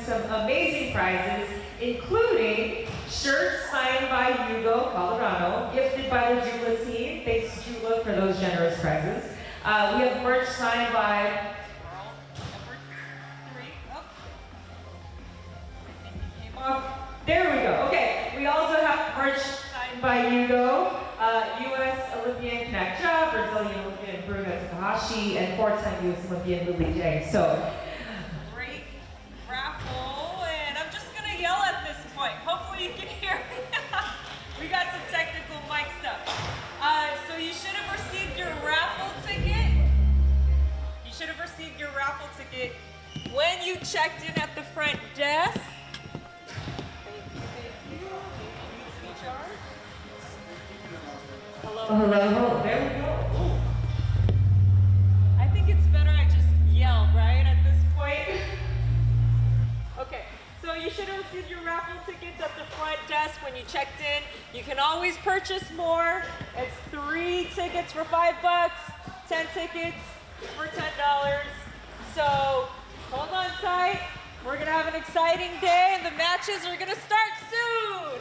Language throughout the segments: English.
some amazing prizes, including shirts signed by Hugo Colorado, gifted by the Jula team. Thanks to Jula for those generous prizes. We have merch signed by There we go. Okay. We also have merch signed by Hugo, U.S. Olympian Knakja, Brazilian Olympian Bruno Takahashi, and four-time U.S. Olympian Lily Jang. So, great raffle, and I'm just gonna yell at this point. Hopefully you can hear me. We got some technical mic stuff. So you should have received your raffle ticket. You should have received your raffle ticket when you checked in at the front desk. Hello. Hello. There we go. Ooh. I think it's better I just yell, right, at this point? Okay, so you should have received your raffle tickets at the front desk when you checked in. You can always purchase more. It's 3 tickets for $5, 10 tickets for $10. So hold on tight. We're gonna have an exciting day and the matches are gonna start soon.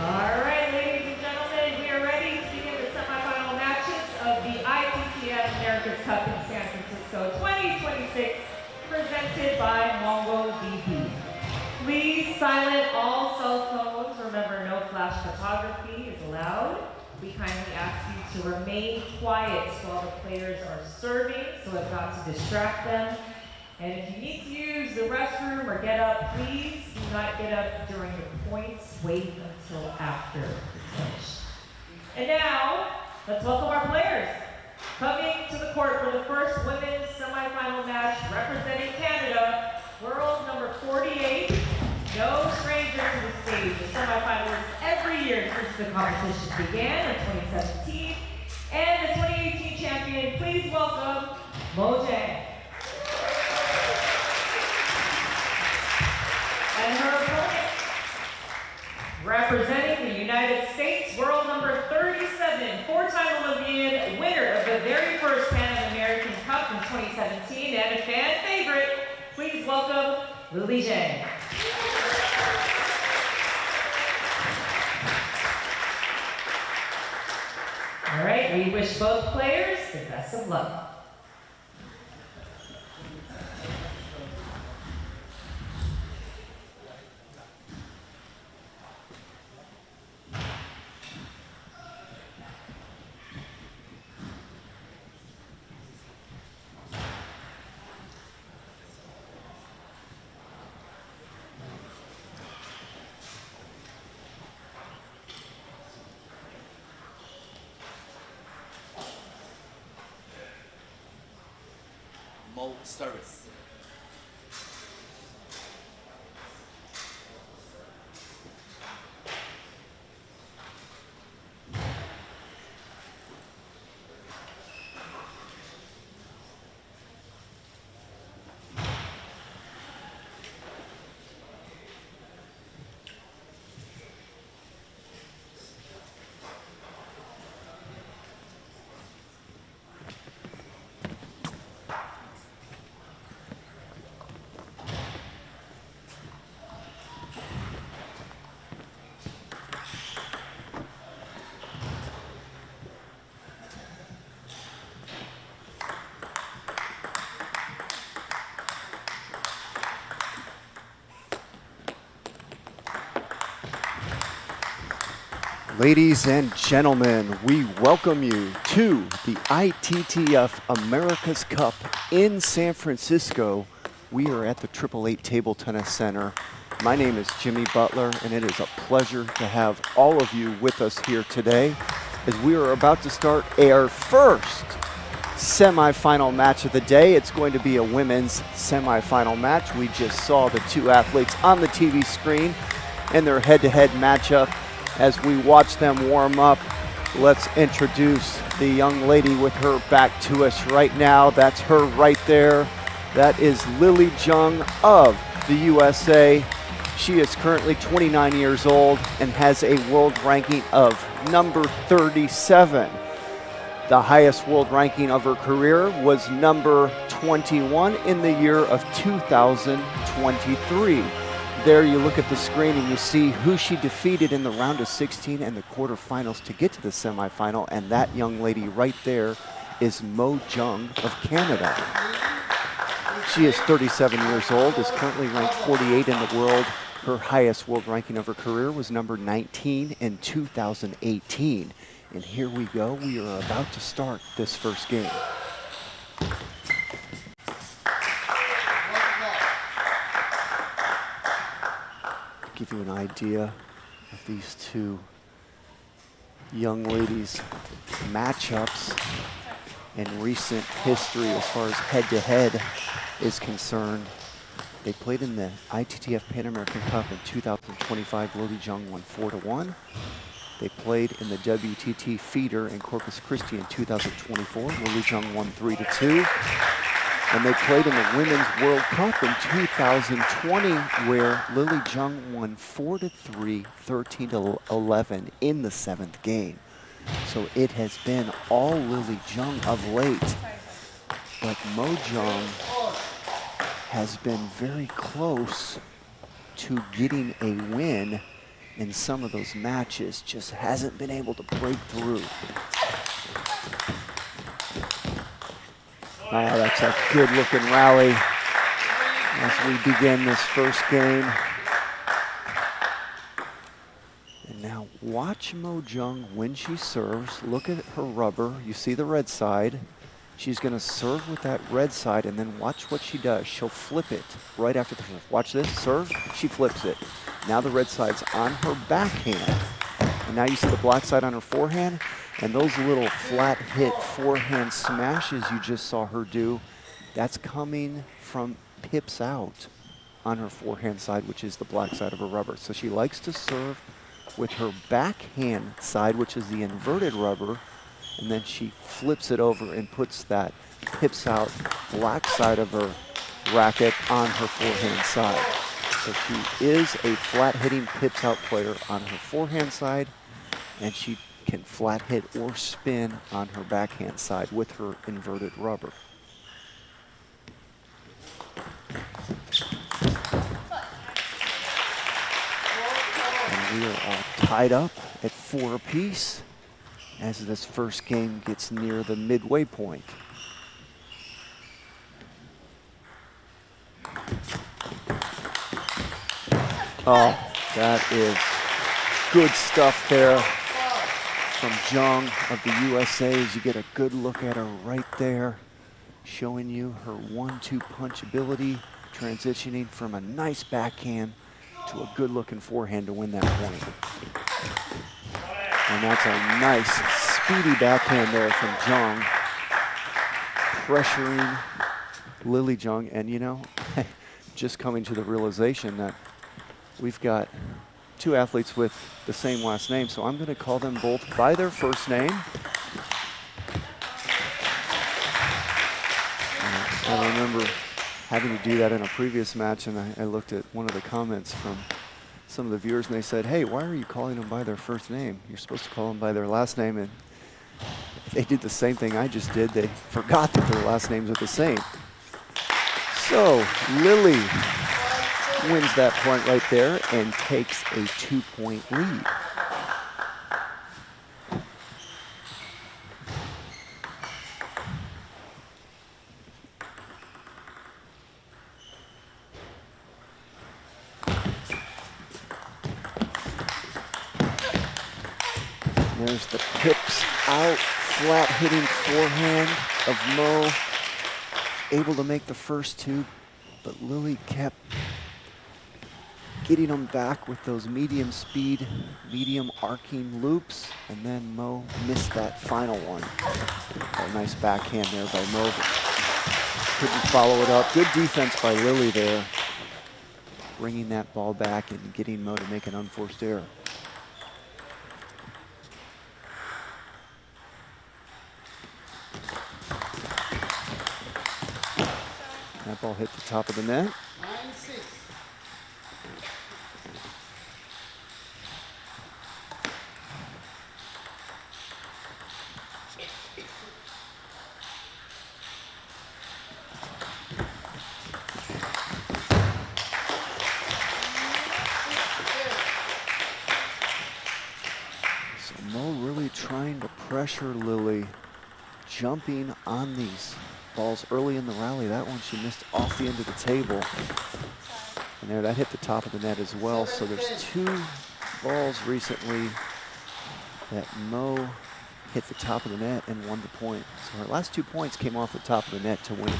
All right, ladies and gentlemen, we are ready to begin the semifinal matches of the ITTF America's Cup in San Francisco 2026, presented by MongoDB. Please silent all cell phones. Remember, no flash photography is allowed. We kindly ask you to remain quiet while the players are serving so as not to distract them. And if you need to use the restroom or get up, please do not get up during the points. Wait until after it's finished. And now, let's welcome our players. Coming to the court for the first women's semifinal match representing Canada, world number 48. No stranger to the stage. The semifinalists every year since the competition began in 2017. And the 2018 champion, please welcome Mo Jang. And her opponent, representing the United States, world number 37, four-time Olympian, winner of the very first Pan American Cup in 2017, and a fan favorite, please welcome Lily Jang. All right, we wish both players the best of luck. Service. Ladies and gentlemen, we welcome you to the ITTF America's Cup in San Francisco. We are at the 888 Table Tennis Center. My name is Jimmy Butler, and it is a pleasure to have all of you with us here today as we are about to start our first semifinal match of the day. It's going to be a women's semifinal match. We just saw the two athletes on the TV screen in their head-to-head matchup. As we watch them warm up, let's introduce the young lady with her back to us right now. That's her right there. That is Lily Jung of the USA. She is currently 29 years old and has a world ranking of number 37. The highest world ranking of her career was number 21 in the year of 2023. There you look at the screen and you see who she defeated in the round of 16 and the quarterfinals to get to the semifinal, and that young lady right there is Mo Jung of Canada. She is 37 years old, is currently ranked 48 in the world. Her highest world ranking of her career was number 19 in 2018. And here we go, we are about to start this first game. Give you an idea of these two young ladies' matchups in recent history as far as head-to-head is concerned. They played in the ITTF Pan American Cup in 2025. Lily Jung won 4-1. They played in the WTT feeder in Corpus Christi in 2024. Lily Jung won 3-2. And they played in the Women's World Cup in 2020, where Lily Jung won 4-3, 13-11 in the 7th game. So it has been all Lily Jung of late. But Mo Jung has been very close to getting a win in some of those matches, just hasn't been able to break through. Oh, that's a good-looking rally as we begin this first game. And now watch Mo Jung when she serves. Look at her rubber. You see the red side. She's going to serve with that red side, and then watch what she does. She'll flip it right after the serve. Watch this. Serve. She flips it. Now the red side's on her backhand. And now you see the black side on her forehand. And those little flat hit forehand smashes you just saw her do, that's coming from pips out on her forehand side, which is the black side of her rubber. So she likes to serve with her backhand side, which is the inverted rubber, and then she flips it over and puts that pips out black side of her racket on her forehand side. So she is a flat hitting pips out player on her forehand side, and she can flat hit or spin on her backhand side with her inverted rubber. And we are all tied up at 4 apiece as this first game gets near the midway point. Oh, that is good stuff there from Jung of the USA, as you get a good look at her right there, showing you her 1-2 punch ability, transitioning from a nice backhand to a good looking forehand to win that point. And that's a nice speedy backhand there from Jung, pressuring Lily Jung. And you know, just coming to the realization that we've got two athletes with the same last name, so I'm going to call them both by their first name. I remember having to do that in a previous match, and I looked at one of the comments from some of the viewers, and they said, hey, why are you calling them by their first name? You're supposed to call them by their last name. And they did the same thing I just did. They forgot that their last names are the same. So Lily wins that point right there and takes a 2-point lead. There's the pips out, flat hitting forehand of Mo. Able to make the first two, but Lily kept getting them back with those medium speed, medium arcing loops, and then Mo missed that final one. A nice backhand there by Mo, but couldn't follow it up. Good defense by Lily there, bringing that ball back and getting Mo to make an unforced error. That ball hit the top of the net. 9-6. So Mo really trying to pressure Lily, jumping on these balls early in the rally. That one she missed off the end of the table. And there, that hit the top of the net as well. So there's two balls recently that Mo hit the top of the net and won the point. So her last 2 points came off the top of the net to win.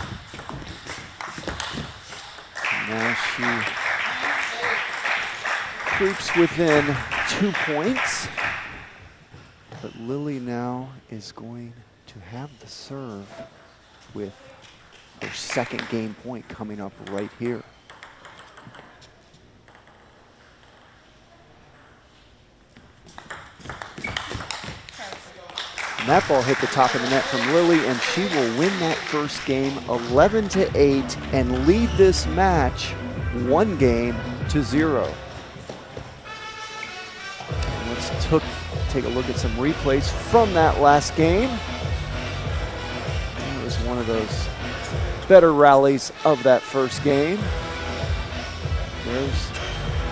And now she creeps within 2 points. But Lily now is going to have the serve with her second game point coming up right here. And that ball hit the top of the net from Lily, and she will win that first game 11-8 and lead this match 1-0. Let's take a look at some replays from that last game. It was one of those better rallies of that first game.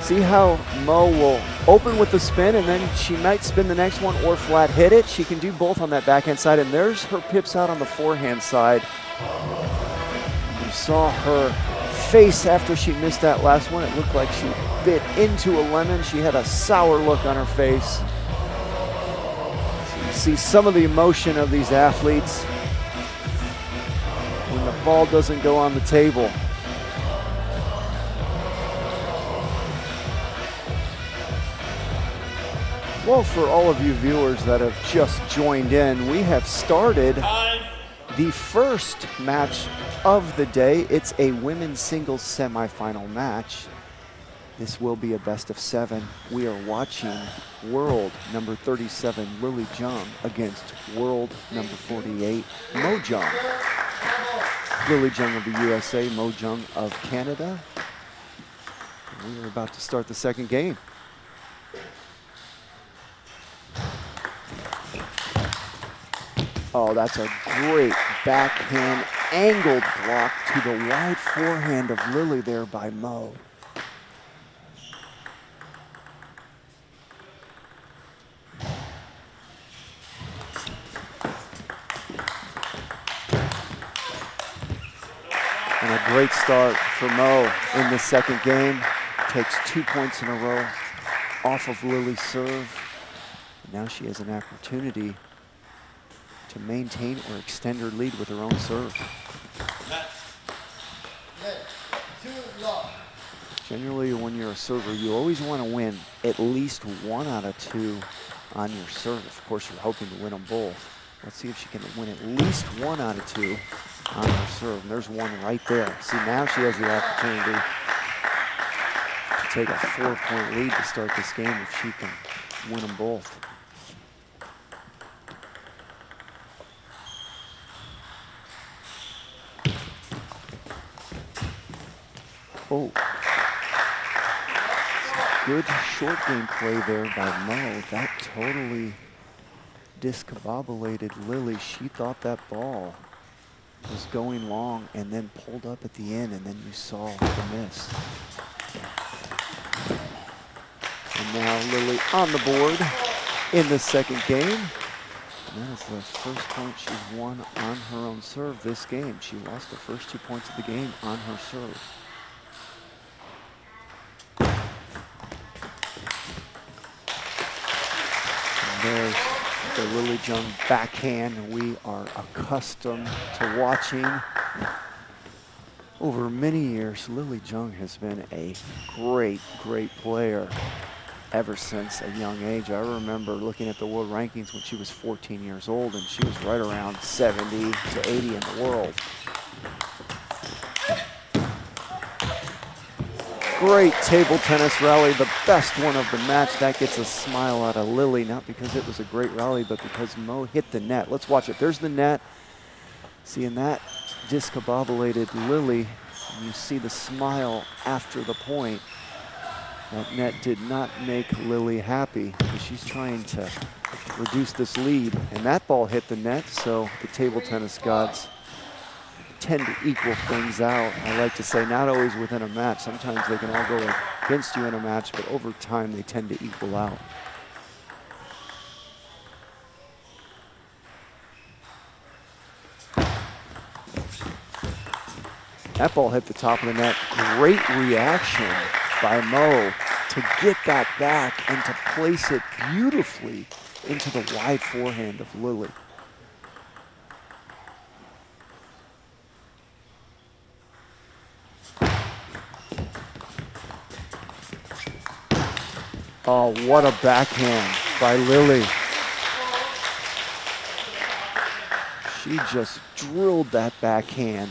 See how Mo will open with the spin, and then she might spin the next one or flat hit it. She can do both on that backhand side, and there's her pips out on the forehand side. You saw her face after she missed that last one. It looked like she bit into a lemon. She had a sour look on her face. So you see some of the emotion of these athletes when the ball doesn't go on the table. Well, for all of you viewers that have just joined in, we have started the first match of the day. It's a women's singles semifinal match. This will be a best of 7. We are watching world number 37, Lily Jung, against world number 48, Mo Jung. Lily Jung of the USA, Mo Jung of Canada. And we are about to start the second game. Oh, that's a great backhand angled block to the wide forehand of Lily there by Mo. And a great start for Mo in the second game. Takes 2 points in a row off of Lily's serve. And now she has an opportunity to maintain or extend her lead with her own serve. Generally, when you're a server, you always want to win at least 1 out of 2 on your serve. Of course, you're hoping to win them both. Let's see if she can win at least 1 out of 2 on her serve. And there's one right there. See, now she has the opportunity to take a 4-point lead to start this game if she can win them both. Oh, good short game play there by Mo. That totally discombobulated Lily. She thought that ball was going long and then pulled up at the end, and then you saw the miss. And now Lily on the board in the second game. And that is the first point she's won on her own serve this game. She lost the first 2 points of the game on her serve. There's the Lily Jung backhand we are accustomed to watching. Over many years, Lily Jung has been a great, great player ever since a young age. I remember looking at the world rankings when she was 14 years old, and she was right around 70 to 80 in the world. Great table tennis rally, the best one of the match. That gets a smile out of Lily, not because it was a great rally, but because Mo hit the net. Let's watch it. There's the net. Seeing that discombobulated Lily, and you see the smile after the point. That net did not make Lily happy, because she's trying to reduce this lead. And that ball hit the net, so the table tennis gods tend to equal things out. I like to say not always within a match. Sometimes they can all go against you in a match, but over time they tend to equal out. That ball hit the top of the net. Great reaction by Mo to get that back and to place it beautifully into the wide forehand of Lily. Oh, what a backhand by Lily. She just drilled that backhand.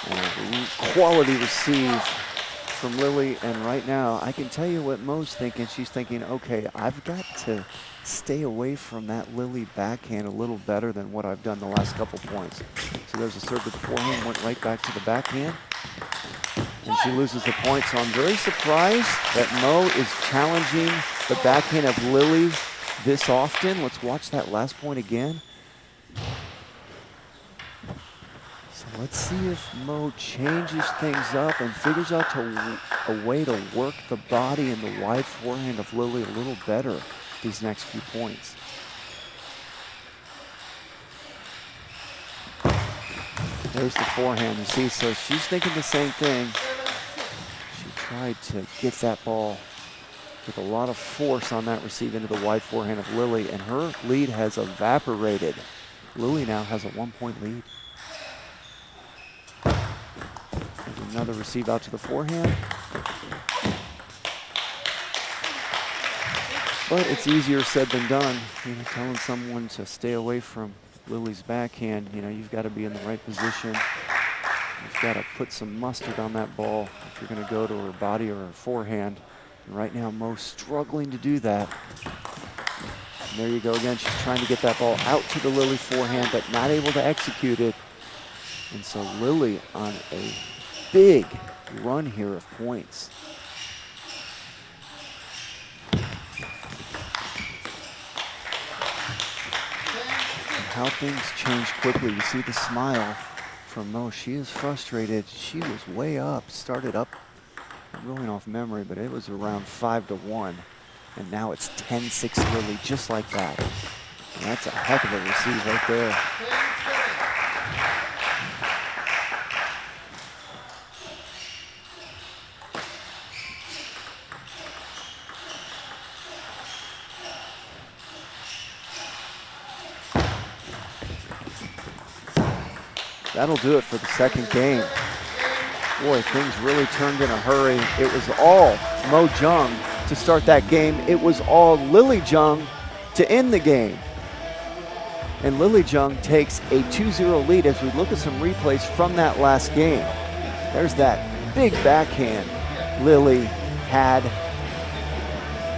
And quality receive from Lily, and right now I can tell you what Mo's thinking. She's thinking, okay, I've got to stay away from that Lily backhand a little better than what I've done the last couple points. So there's a serve to the forehand, went right back to the backhand, and she loses the point. So I'm very surprised that Mo is challenging the backhand of Lily this often. Let's watch that last point again. So let's see if Mo changes things up and figures out a way to work the body and the wide forehand of Lily a little better these next few points. There's the forehand, you see, so she's thinking the same thing. She tried to get that ball with a lot of force on that receive into the wide forehand of Lily, and her lead has evaporated. Lily now has a 1-point lead. Another receive out to the forehand. But it's easier said than done. You know, telling someone to stay away from Lily's backhand, you know, you've got to be in the right position. You've got to put some mustard on that ball if you're going to go to her body or her forehand. And right now, Mo's struggling to do that. And there you go again. She's trying to get that ball out to the Lily forehand, but not able to execute it. And so Lily on a big run here of points. How things change quickly. You see the smile from Mo. She is frustrated. She was way up, started up, I'm going off memory, but it was around 5-1. And now it's 10-6 Lily, just like that. And that's a heck of a receive right there. That'll do it for the second game. Boy, things really turned in a hurry. It was all Mo Jung to start that game. It was all Lily Jung to end the game. And Lily Jung takes a 2-0 lead as we look at some replays from that last game. There's that big backhand Lily had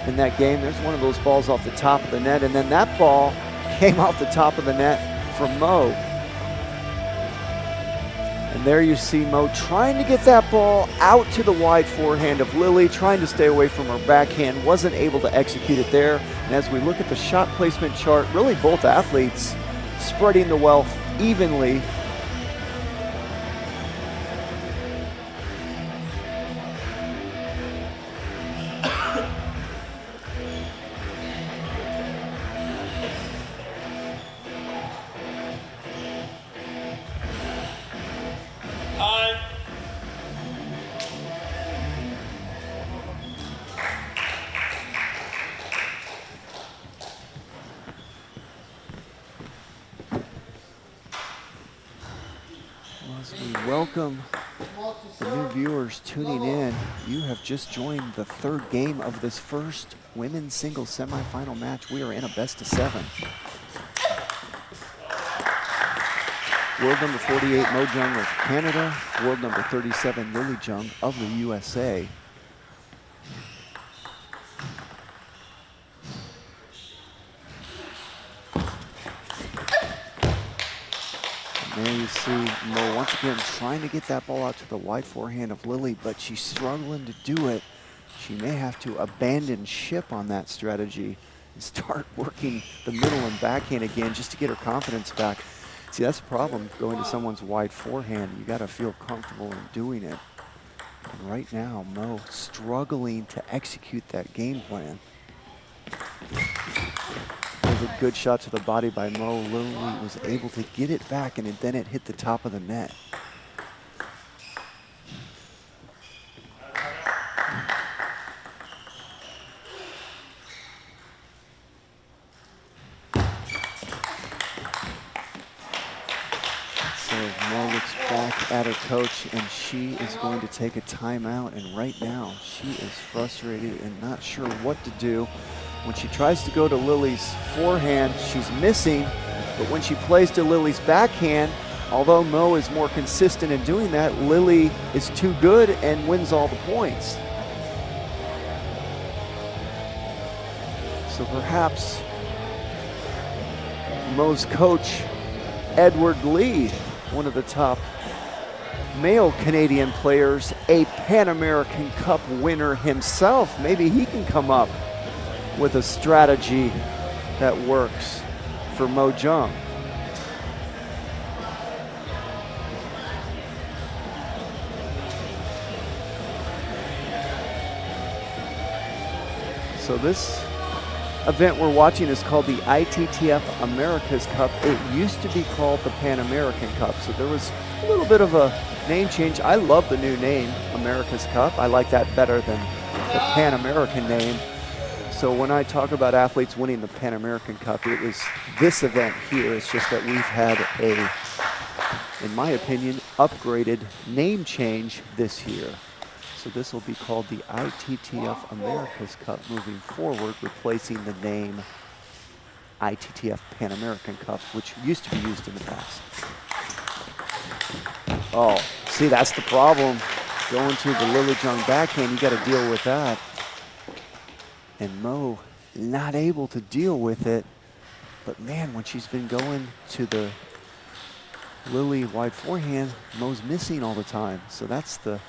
in that game. There's one of those balls off the top of the net, and then that ball came off the top of the net from Mo. And there you see Mo trying to get that ball out to the wide forehand of Lily, trying to stay away from her backhand, wasn't able to execute it there. And as we look at the shot placement chart, really both athletes spreading the wealth evenly. welcome the new viewers tuning in. You have just joined the third game of this first women's singles semifinal match. We are in a best-of-7. World number 48, Mo Jung of Canada. World number 37, Lily Jung of the USA. And there you see Mo once again trying to get that ball out to the wide forehand of Lily, but she's struggling to do it. She may have to abandon ship on that strategy and start working the middle and backhand again just to get her confidence back. See, that's the problem going to someone's wide forehand. You got to feel comfortable in doing it. And right now, Mo struggling to execute that game plan. There's a good shot to the body by Mo. Lily was able to get it back, and then it hit the top of the net. At her coach, and she is going to take a timeout, and right now she is frustrated and not sure what to do. When she tries to go to Lily's forehand, she's missing, but when she plays to Lily's backhand, although Mo is more consistent in doing that, Lily is too good and wins all the points. So perhaps Mo's coach, Edward Lee, one of the top male Canadian players, a Pan American Cup winner himself. Maybe he can come up with a strategy that works for Mo Jung. So this event we're watching is called the ITTF America's Cup. It used to be called the Pan American Cup, so there was a little bit of a name change. I love the new name, America's Cup. I like that better than the Pan American name. So when I talk about athletes winning the Pan American Cup, it was this event here. It's just that we've had a, in my opinion, upgraded name change this year. So this will be called the ITTF America's Cup moving forward, replacing the name ITTF Pan American Cup, which used to be used in the past. Oh, see, that's the problem. Going to the Lily Jung backhand, you got to deal with that. And Mo not able to deal with it. But man, when she's been going to the Lily wide forehand, Mo's missing all the time. So that's the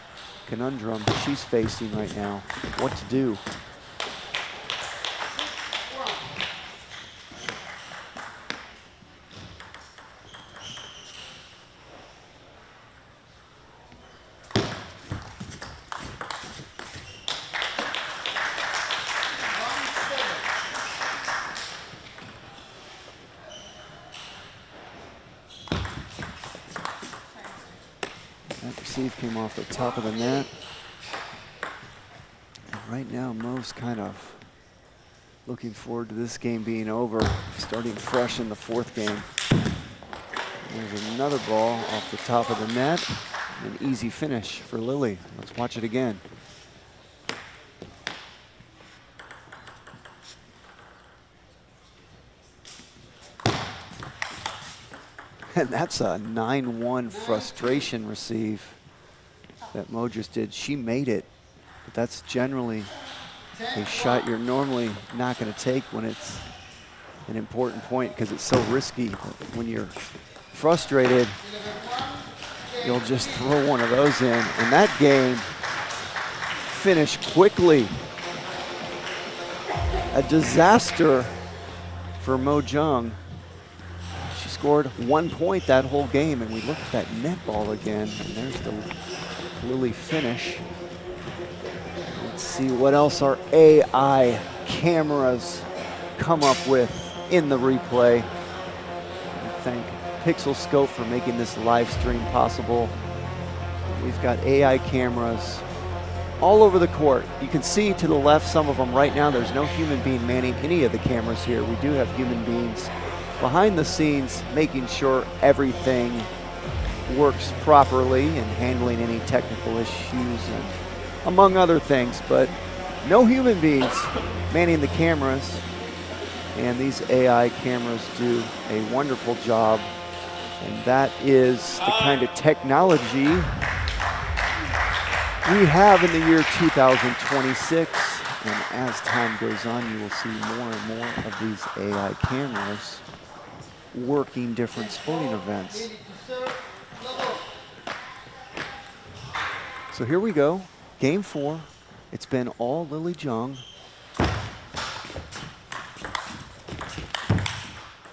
conundrum she's facing right now. What to do? That receive came off the top of the net. And right now, Mo's kind of looking forward to this game being over, starting fresh in the fourth game. There's another ball off the top of the net. An easy finish for Lily. Let's watch it again. And that's a 9-1 frustration receive that Mo just did. She made it, but that's generally a shot you're normally not going to take when it's an important point because it's so risky. When you're frustrated, you'll just throw one of those in. And that game finished quickly. A disaster for Mo Jung. Scored 1 point that whole game, and we look at that net ball again, and there's the Lily finish. Let's see what else our AI cameras come up with in the replay. I thank Pixel Scope for making this live stream possible. We've got AI cameras all over the court. You can see to the left some of them right now. There's no human being manning any of the cameras here. We do have human beings behind the scenes making sure everything works properly and handling any technical issues and among other things, but no human beings manning the cameras, and these AI cameras do a wonderful job, and that is the kind of technology we have in the year 2026, and as time goes on, you will see more and more of these AI cameras working different sporting events. So here we go, game 4. It's been all Lily Jung.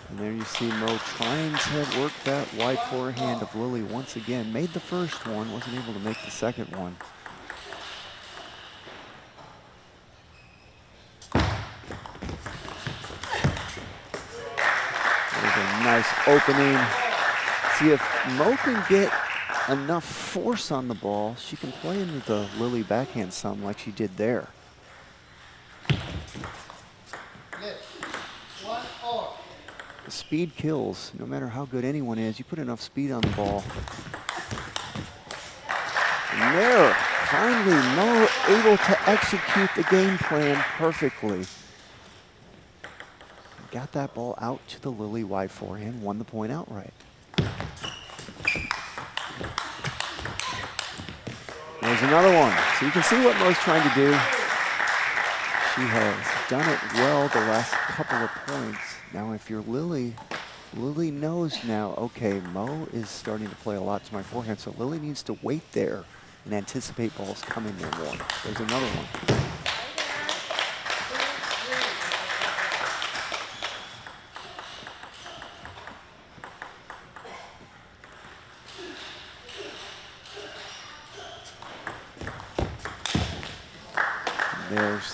And there you see Mo trying to work that wide forehand of Lily once again. Made the first one, wasn't able to make the second one. There's a nice opening. See if Mo can get enough force on the ball, she can play into the Lily backhand some like she did there. The speed kills, no matter how good anyone is. You put enough speed on the ball. And there, finally, Mo able to execute the game plan perfectly. Got that ball out to the Lily wide forehand, won the point outright. There's another one. So you can see what Mo's trying to do. She has done it well the last couple of points. Now if you're Lily, Lily knows now, okay, Mo is starting to play a lot to my forehand, so Lily needs to wait there and anticipate balls coming there more. There's another one. There's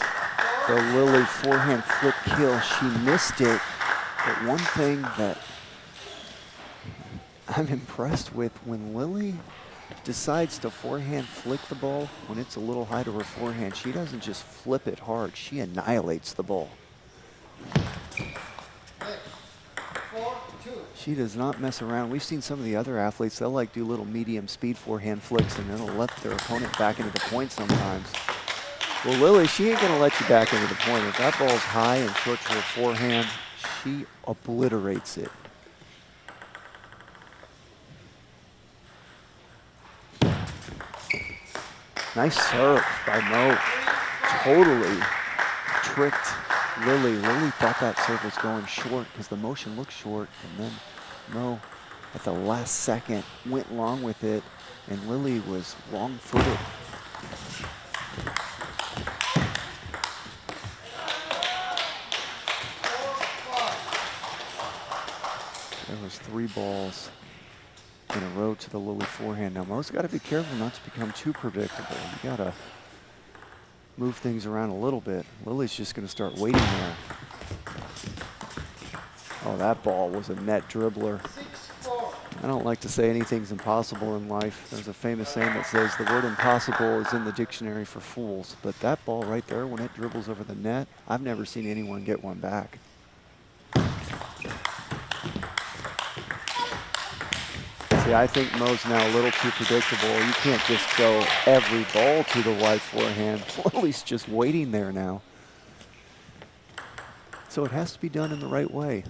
the Lily forehand flip kill. She missed it, but one thing that I'm impressed with, when Lily decides to forehand flick the ball, when it's a little high to her forehand, she doesn't just flip it hard, she annihilates the ball. She does not mess around. We've seen some of the other athletes, they'll like do little medium speed forehand flicks and it'll let their opponent back into the point sometimes. Well, Lily, she ain't gonna let you back into the point. If that ball's high and short to her forehand, she obliterates it. Nice serve by Mo. Totally tricked Lily. Lily thought that serve was going short because the motion looked short, and then Mo, at the last second, went long with it, and Lily was wrong-footed. There was 3 balls in a row to the Lily forehand. Now Mo's got to be careful not to become too predictable. You got to move things around a little bit. Lily's just going to start waiting there. Oh, that ball was a net dribbler. I don't like to say anything's impossible in life. There's a famous saying that says the word impossible is in the dictionary for fools. But that ball right there, when it dribbles over the net, I've never seen anyone get one back. See, I think Mo's now a little too predictable. You can't just go every ball to the wide forehand. Lily's just waiting there now. So it has to be done in the right way.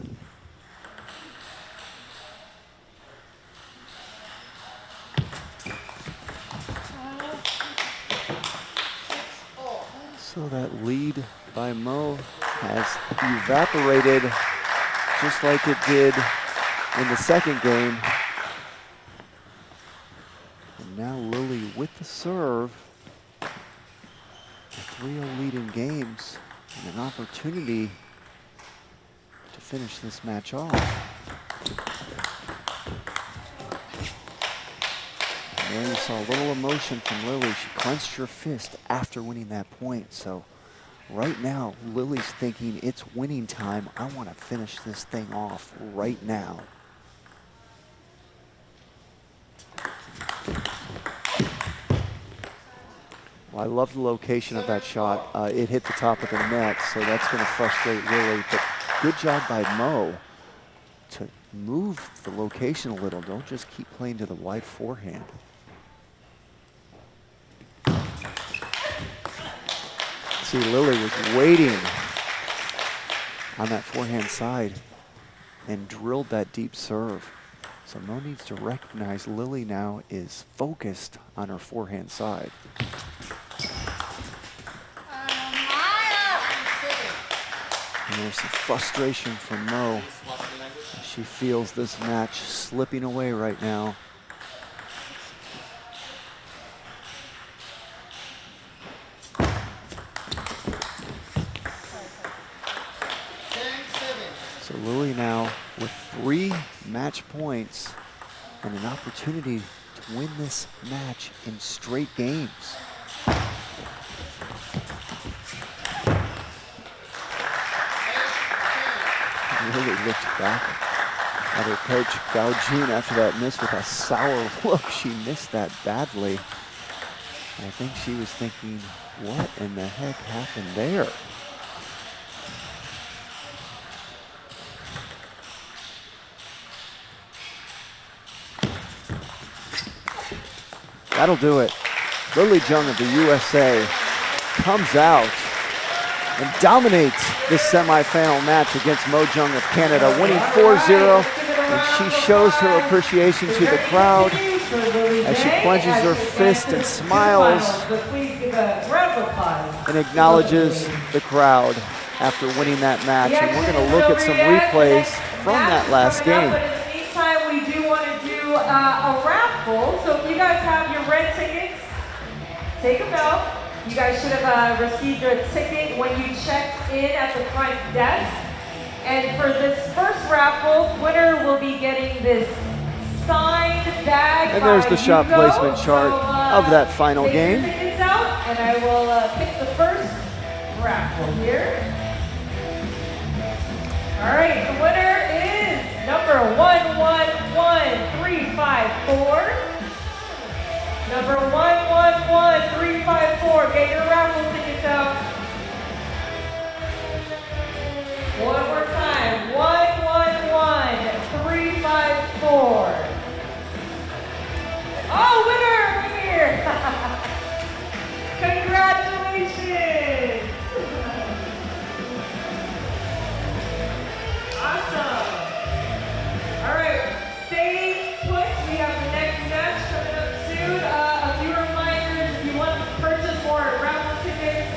So that lead by Mo has evaporated just like it did in the second game. And now Lily with the serve, a 3-0 lead in games, and an opportunity to finish this match off. And there you saw a little emotion from Lily. She clenched her fist after winning that point. So right now, Lily's thinking it's winning time. I want to finish this thing off right now. Well, I love the location of that shot. It hit the top of the net, so that's going to frustrate Lily. But good job by Mo to move the location a little. Don't just keep playing to the wide forehand. See, Lily was waiting on that forehand side and drilled that deep serve. So Mo needs to recognize Lily now is focused on her forehand side. And there's some frustration from Mo as she feels this match slipping away right now. So Lily now with 3 match points and an opportunity to win this match in straight games. Lily looked back at her coach, Gao Jun, after that miss with a sour look. She missed that badly. I think she was thinking, what in the heck happened there? That'll do it. Lily Jung of the USA comes out and dominates this semifinal match against Mo Jung of Canada, winning 4-0. And she shows her appreciation to the crowd as she clenches her fist and smiles and acknowledges the crowd after winning that match. And we're going to look at some replays from that last game. But in the meantime, we do want to do a raffle. So if you guys have your red tickets, take them out. You guys should have received your ticket when you checked in at the front desk. And for this first raffle, winner will be getting this signed bag. And there's the shot Hugo. placement chart of that final take game. your tickets out, and I will pick the first raffle here. All right, the winner is number 111354. Number 111354. Get your raffle tickets out. One more time. 111354. Oh, winner right here. Congratulations. Awesome. All right, stay put. We have the next match coming up soon. A few reminders, if you want to purchase more raffle tickets,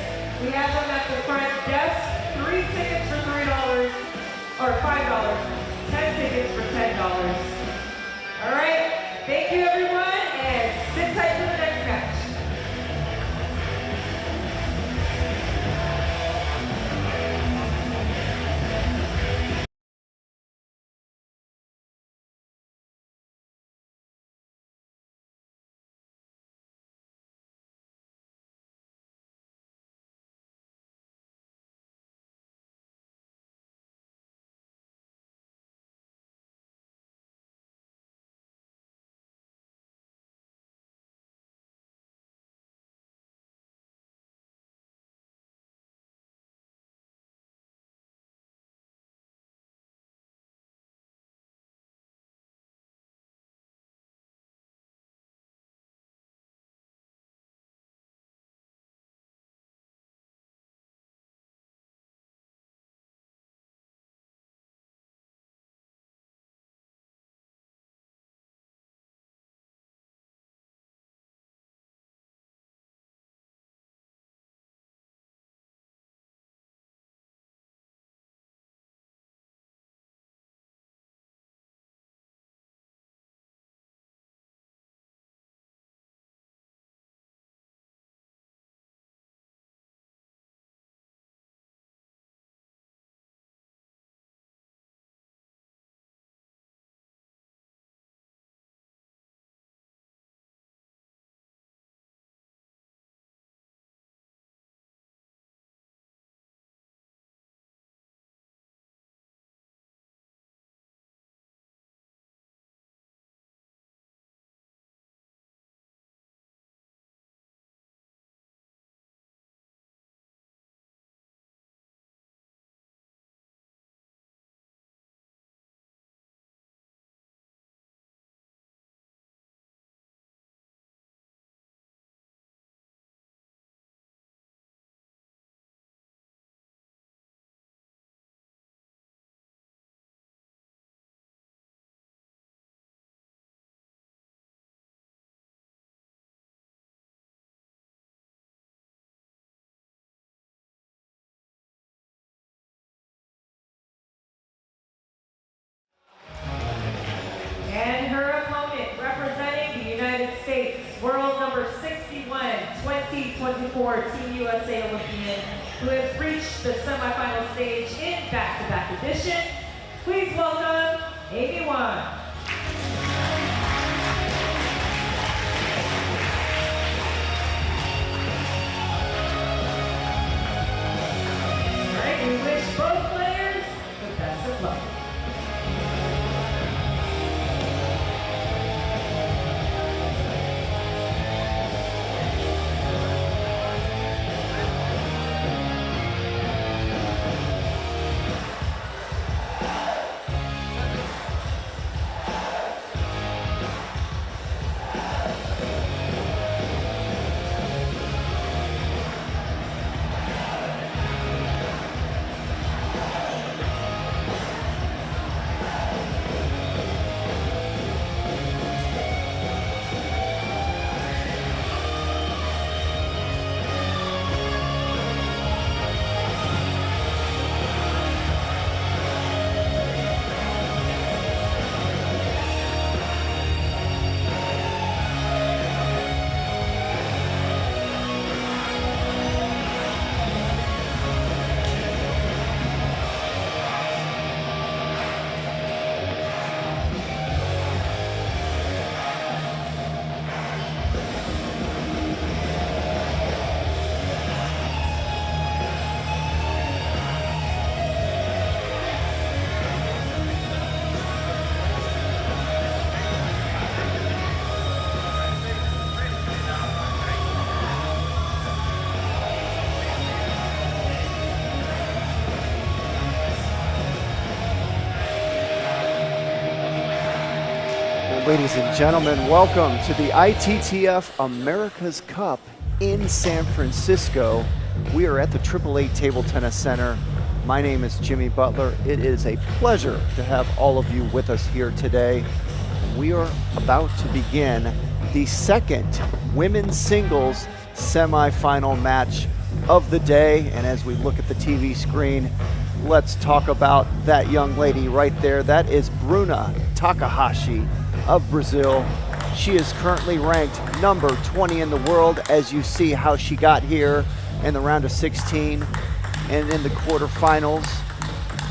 we have them at the front desk. 3 tickets for $3 or $5. 10 tickets for $10. All right, thank you everyone, and sit tight for the next match. 4 Team USA Olympian who has reached the semifinal stage in back-to-back editions. Please welcome Amy Wong. All right, we wish both players the best of luck. Ladies and gentlemen, welcome to the ITTF America's Cup in San Francisco. We are at the 888 Table Tennis Center. My name is Jimmy Butler. It is a pleasure to have all of you with us here today. We are about to begin the second women's singles semifinal match of the day. And as we look at the TV screen, let's talk about that young lady right there. That is Bruna Takahashi of Brazil. She is currently ranked number 20 in the world, as you see how she got here in the round of 16 and in the quarterfinals.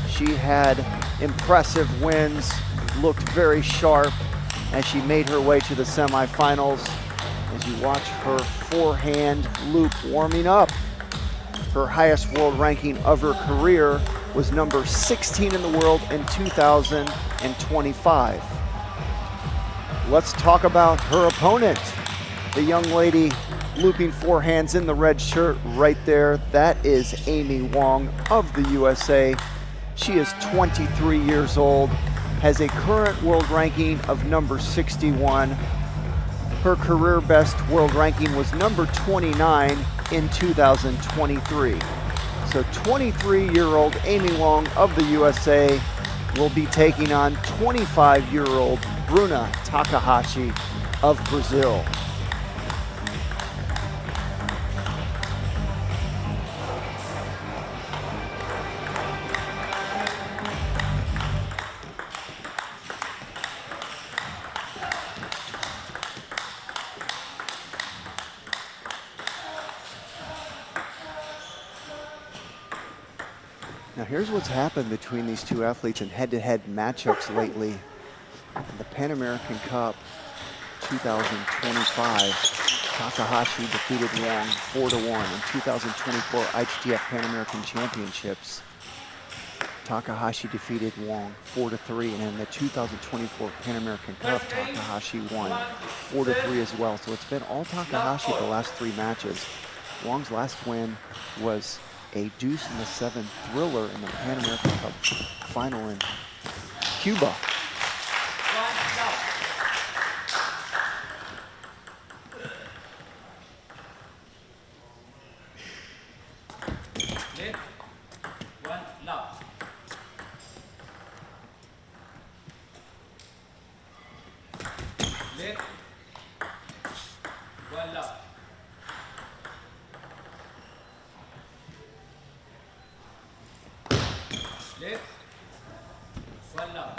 She had impressive wins, looked very sharp as she made her way to the semifinals. As you watch her forehand loop warming up, her highest world ranking of her career was number 16 in the world in 2025. Let's talk about her opponent, the young lady looping forehands in the red shirt right there. That is Amy Wong of the USA. She is 23 years old, has a current world ranking of number 61. Her career best world ranking was number 29 in 2023. So 23-year-old Amy Wong of the USA will be taking on 25-year-old Bruna Takahashi of Brazil. Now here's what's happened between these two athletes in head-to-head matchups lately. In the Pan American Cup 2025, Takahashi defeated Wong 4-1. In 2024 ITTF Pan American Championships, Takahashi defeated Wong 4-3, and in the 2024 Pan American Cup, Takahashi won 4-3 as well. So it's been all Takahashi the last 3 matches. Wong's last win was a deuce in the 7 thriller in the Pan American Cup final in Cuba.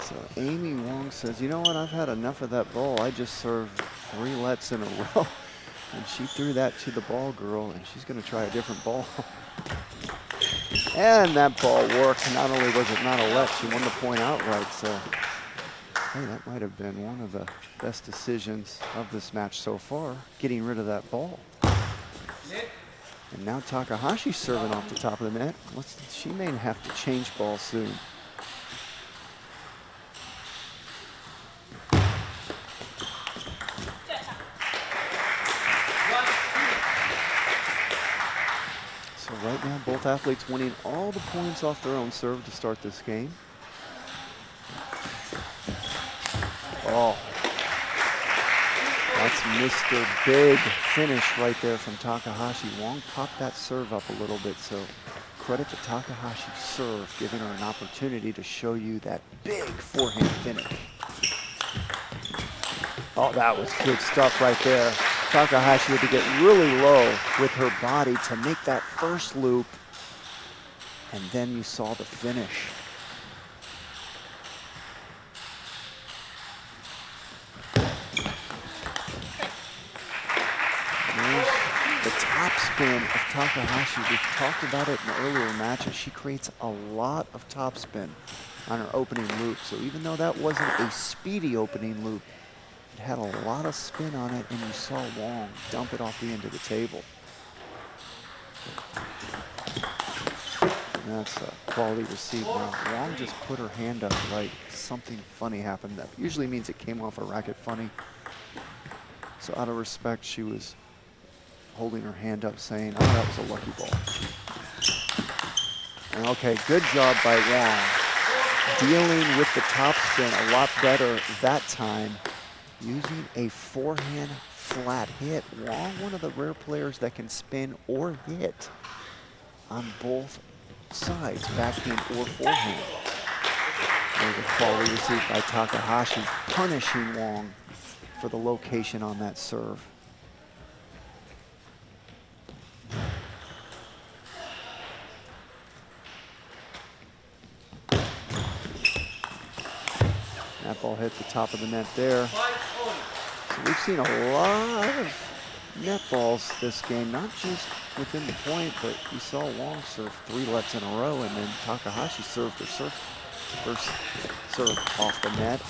So Amy Wong says, you know what, I've had enough of that ball. I just served 3 lets in a row. And she threw that to the ball girl, and she's going to try a different ball. And that ball worked. Not only was it not a let, she won the point outright. So, hey, that might have been one of the best decisions of this match so far, getting rid of that ball. And now Takahashi's serving off the top of the net. She may have to change ball soon. So right now, both athletes winning all the points off their own serve to start this game. Oh, that's Mr. Big finish right there from Takahashi. Wong popped that serve up a little bit, so credit to Takahashi's serve, giving her an opportunity to show you that big forehand finish. Oh, that was good stuff right there. Takahashi had to get really low with her body to make that first loop, and then you saw the finish. The top spin of Takahashi, we've talked about it in earlier matches. She creates a lot of top spin on her opening loop. So even though that wasn't a speedy opening loop, it had a lot of spin on it, and you saw Wong dump it off the end of the table. And that's a quality receive. Now, Wong just put her hand up like something funny happened. That usually means it came off a racket funny. So out of respect, she was holding her hand up saying, oh, that was a lucky ball. And okay, good job by Wong. Dealing with the top spin a lot better that time. Using a forehand flat hit. Wong, one of the rare players that can spin or hit on both sides, backhand or forehand. There's a quality receive by Takahashi, punishing Wong for the location on that serve. That ball hit the top of the net there. So we've seen a lot of net balls this game, not just within the point, but you saw Wong serve 3 lets in a row, and then Takahashi served her first serve off the net.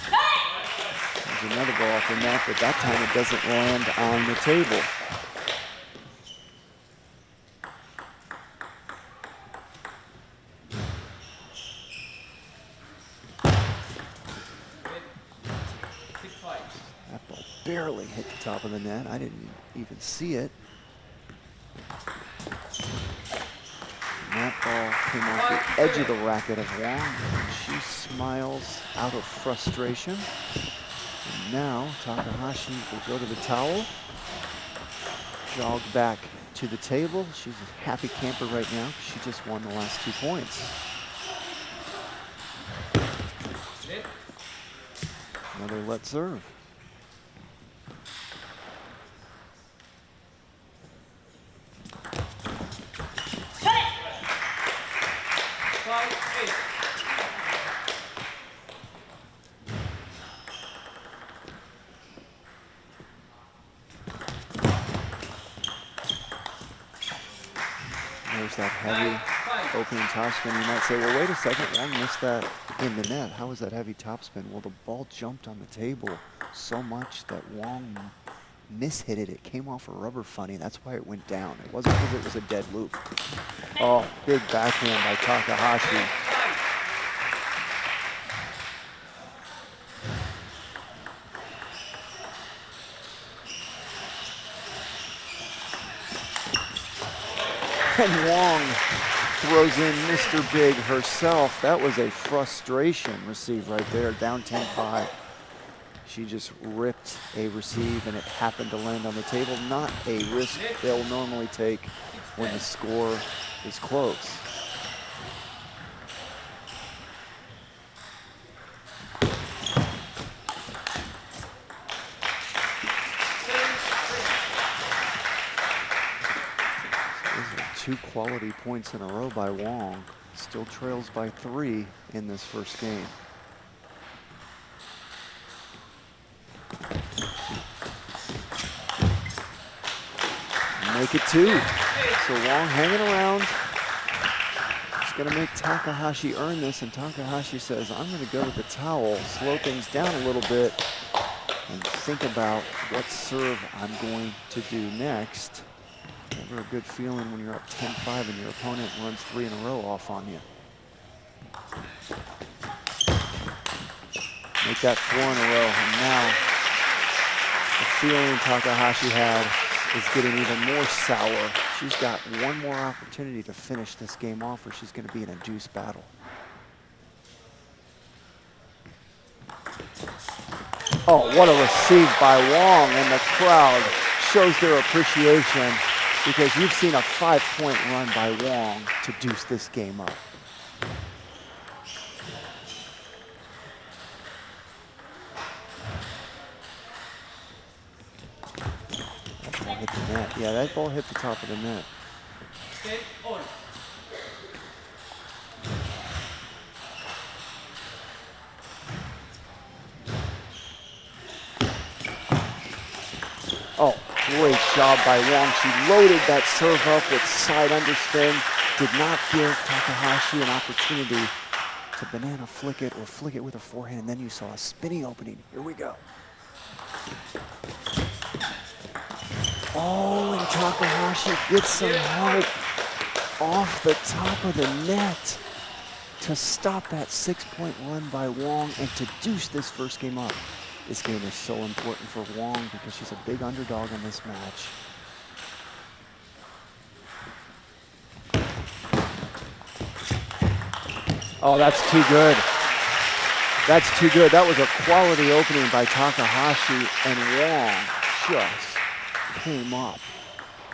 There's another ball off the net, but that time it doesn't land on the table. That ball barely hit the top of the net. I didn't even see it. And that ball came off the edge of the racket of Wong, and she smiles out of frustration. And now Takahashi will go to the towel, jog back to the table. She's a happy camper right now. She just won the last 2 points. Another let serve. There's that heavy opening topspin. You might say, well, wait a second, Wong missed that in the net. How was that heavy topspin? Well, the ball jumped on the table so much that Wong mishit it. It came off a rubber funny. That's why it went down. It wasn't because it was a dead loop. Oh, big backhand by Takahashi. And Wong throws in Mr. Big herself. That was a frustration receive right there, down 10-5. She just ripped a receive, and it happened to land on the table. Not a risk they'll normally take when the score is close. Two quality points in a row by Wong. Still trails by 3 in this first game. make it 2. So Wong hanging around. She's gonna make Takahashi earn this, and Takahashi says, I'm gonna go with the towel, slow things down a little bit, and think about what serve I'm going to do next. Never a good feeling when you're up 10-5 and your opponent runs 3 in a row off on you. Make that 4 in a row, and now the feeling Takahashi had is getting even more sour. She's got one more opportunity to finish this game off, or she's going to be in a deuce battle. Oh, what a receive by Wong, and the crowd shows their appreciation because you've seen a 5-point run by Wong to deuce this game up. That ball hit the net. Yeah, that ball hit the top of the net. Oh, great job by Wong. She loaded that serve up with side underspin. Did not give Takahashi an opportunity to banana flick it or flick it with a forehand, and then you saw a spinning opening. Here we go. Oh, and Takahashi gets some help off the top of the net to stop that 6-point run by Wong and to deuce this first game up. This game is so important for Wong because she's a big underdog in this match. Oh, that's too good. That's too good. That was a quality opening by Takahashi, and Wong just came up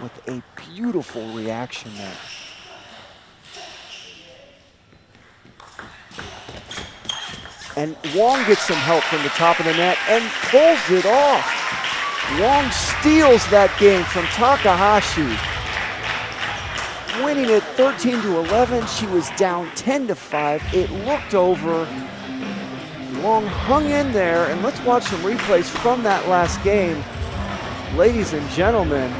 with a beautiful reaction there. And Wong gets some help from the top of the net and pulls it off. Wong steals that game from Takahashi, winning it 13-11. She was down 10-5. It looked over. Wong hung in there, and let's watch some replays from that last game. Ladies and gentlemen,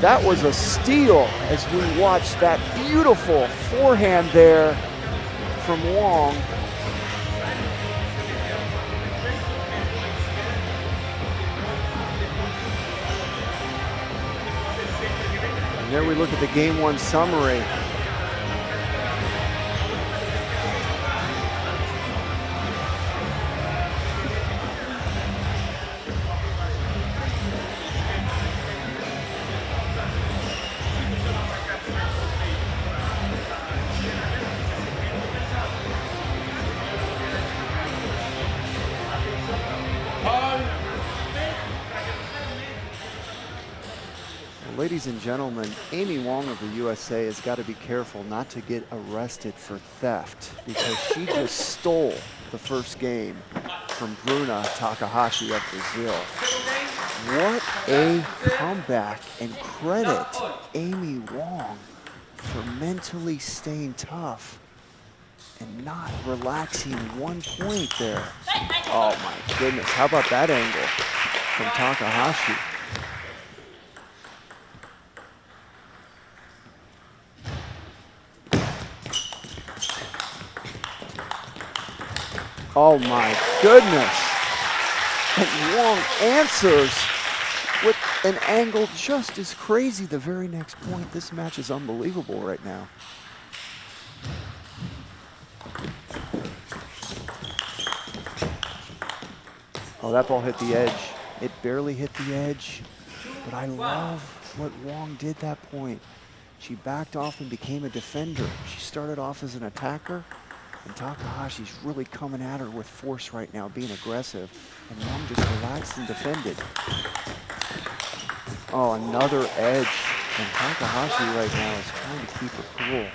that was a steal as we watched that beautiful forehand there from Wong. And there we look at the game 1 summary. Ladies and gentlemen, Amy Wong of the USA has got to be careful not to get arrested for theft because she just stole the first game from Bruna Takahashi of Brazil. What a comeback, and credit Amy Wong for mentally staying tough and not relaxing 1 point there. Oh my goodness, how about that angle from Takahashi? Oh my goodness. And Wong answers with an angle just as crazy the very next point. This match is unbelievable right now. Oh, that ball hit the edge. It barely hit the edge, but I love what Wong did that point. She backed off and became a defender. She started off as an attacker, and Takahashi's really coming at her with force right now, being aggressive. And Wong just relaxed and defended. Oh, another edge. And Takahashi right now is trying to keep her cool.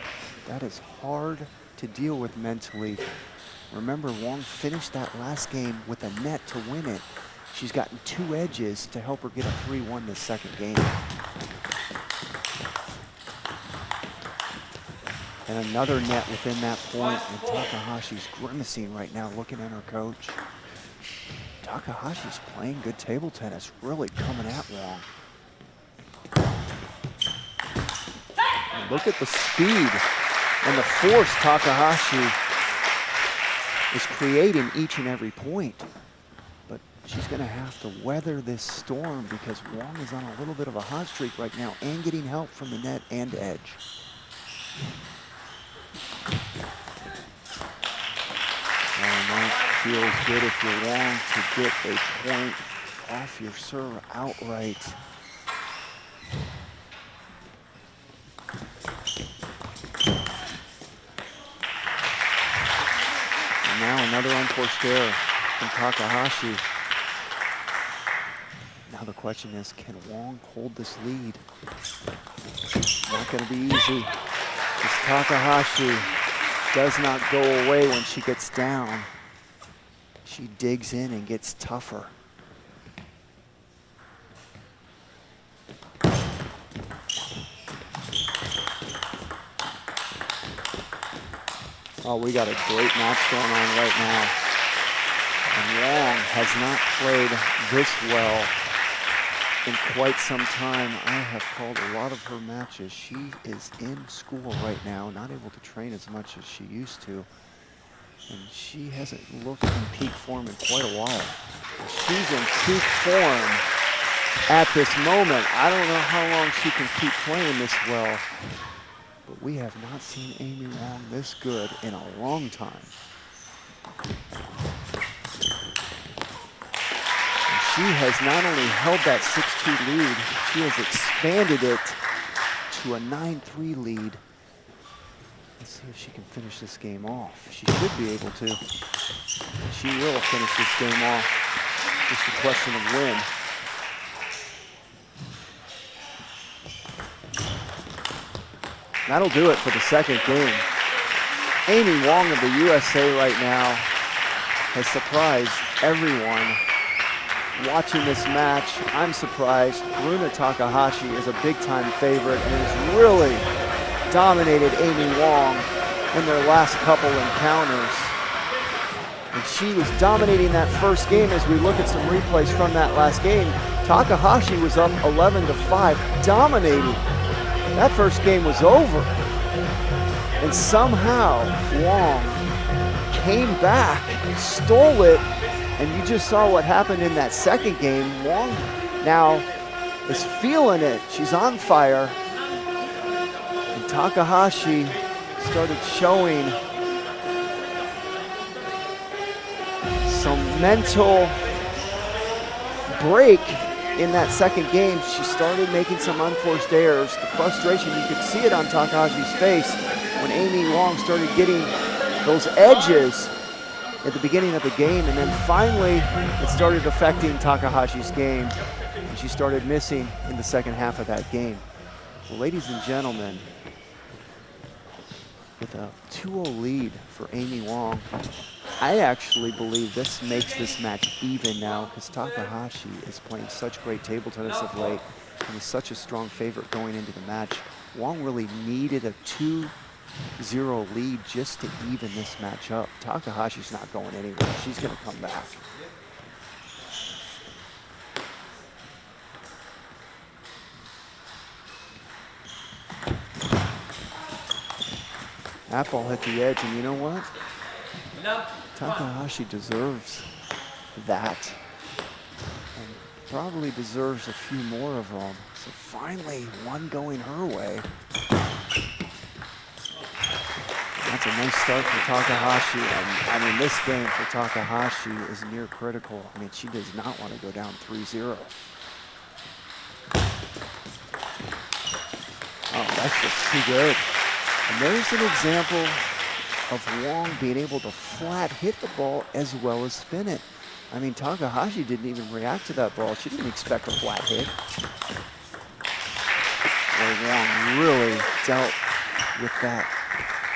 That is hard to deal with mentally. Remember, Wong finished that last game with a net to win it. She's gotten 2 edges to help her get a 3-1 this second game. And another net within that point, and Takahashi's grimacing right now, looking at her coach. Takahashi's playing good table tennis, really coming at Wong. Look at the speed and the force Takahashi is creating each and every point. But she's going to have to weather this storm because Wong is on a little bit of a hot streak right now and getting help from the net and edge. And that feels good if you're Wong to get a point off your serve outright. And now another unforced error from Takahashi. Now the question is, can Wong hold this lead? Not going to be easy. This Takahashi does not go away when she gets down. She digs in and gets tougher. Oh, we got a great match going on right now. And Wong has not played this well in quite some time. I have called a lot of her matches. She is in school right now, not able to train as much as she used to. And she hasn't looked in peak form in quite a while. She's in peak form at this moment. I don't know how long she can keep playing this well, but we have not seen Amy Wong this good in a long time. She has not only held that 6-2 lead, she has expanded it to a 9-3 lead. Let's see if she can finish this game off. She should be able to. She will finish this game off. Just a question of when. That'll do it for the second game. Amy Wong of the USA right now has surprised everyone watching this match. I'm surprised. Runa Takahashi is a big-time favorite and has really dominated Amy Wong in their last couple encounters. And she was dominating that first game. As we look at some replays from that last game, Takahashi was up 11-5, dominating. That first game was over. And somehow Wong came back, stole it, and you just saw what happened in that second game. Wong now is feeling it. She's on fire. And Takahashi started showing some mental break in that second game. She started making some unforced errors. The frustration, you could see it on Takahashi's face when Amy Wong started getting those edges at the beginning of the game, and then finally it started affecting Takahashi's game, and she started missing in the second half of that game. Well, ladies and gentlemen, with a 2-0 lead for Amy Wong, I actually believe this makes this match even now because Takahashi is playing such great table tennis of late and is such a strong favorite going into the match. Wong really needed a 2-0 lead just to even this match up. Takahashi's not going anywhere. She's going to come back. That ball hit the edge, and you know what? Takahashi deserves that, and probably deserves a few more of them. So finally, one going her way. That's a nice start for Takahashi. And I mean, this game for Takahashi is near critical. I mean, she does not want to go down 3-0. Oh, that's just too good. And there's an example of Wong being able to flat hit the ball as well as spin it. I mean, Takahashi didn't even react to that ball. She didn't expect a flat hit. Where Wong really dealt with that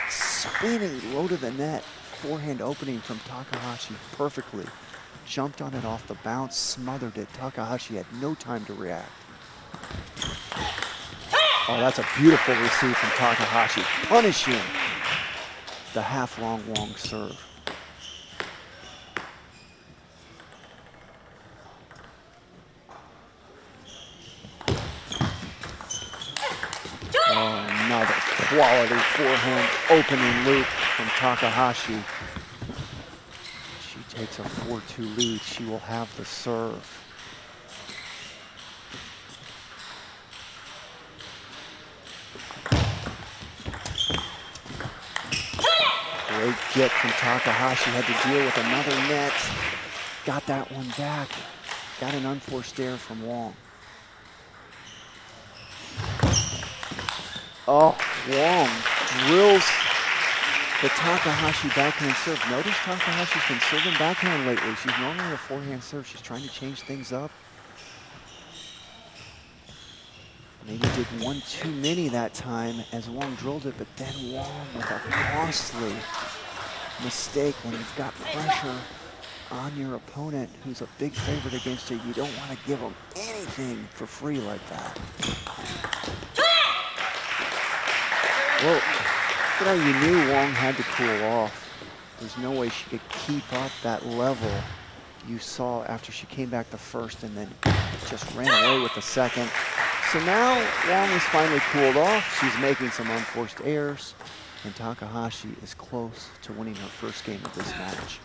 spinning low to the net forehand opening from Takahashi perfectly. Jumped on it off the bounce, smothered it. Takahashi had no time to react. Oh, that's a beautiful receive from Takahashi, punishing the half-long Wong serve. Oh, another quality forehand opening loop from Takahashi. She takes a 4-2 lead. She will have the serve. Great get from Takahashi. Had to deal with another net. Got that one back. Got an unforced error from Wong. Oh, Wong drills the Takahashi backhand serve. Notice Takahashi's been serving backhand lately. She's normally a forehand serve. She's trying to change things up. Maybe did one too many that time as Wong drilled it, but then Wong with a costly mistake. When you've got pressure on your opponent who's a big favorite against you, you don't want to give them anything for free like that. Well, you know, you knew Wong had to cool off. There's no way she could keep up that level you saw after she came back the first and then just ran away with the second. So now Wong is finally cooled off. She's making some unforced errors, and Takahashi is close to winning her first game of this match.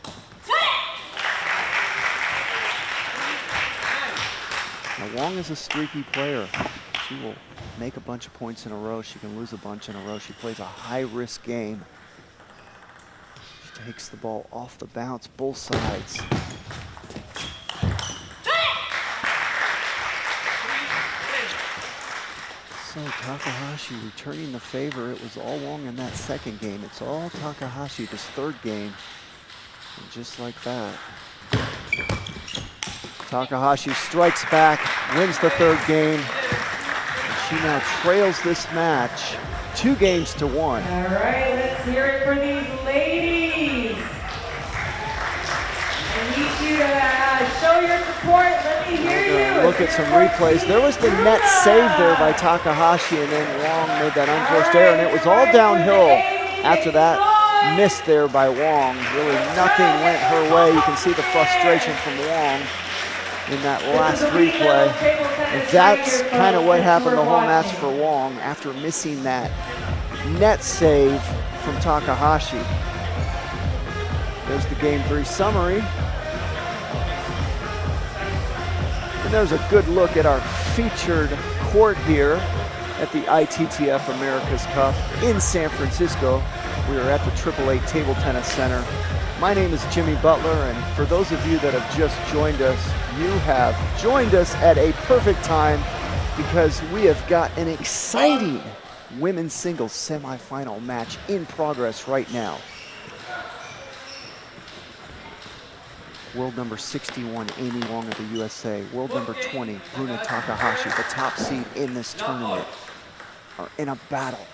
Now Wong is a streaky player. She will make a bunch of points in a row. She can lose a bunch in a row. She plays a high-risk game. She takes the ball off the bounce, both sides. So Takahashi returning the favor. It was all Wong in that second game. It's all Takahashi this third game. And just like that, Takahashi strikes back, wins the third game. She now trails this match 2-1. All right, let's hear it for these ladies. I need you to show your support. Let me hear you. Look at some replays. There was the net save there by Takahashi, and then Wong made that unforced error, and it was all downhill after that miss there by Wong. Really nothing went her way. You can see the frustration from Wong in that last replay. And that's kind of what happened the whole match for Wong after missing that net save from Takahashi. There's the Game 3 summary. And there's a good look at our featured court here at the ITTF America's Cup in San Francisco. We are at the 888 Table Tennis Center. My name is Jimmy Butler, and for those of you that have just joined us, you have joined us at a perfect time because we have got an exciting women's singles semifinal match in progress right now. World number 61, Amy Wong of the USA. World number 20, Bruna Takahashi, the top seed in this tournament, are in a battle.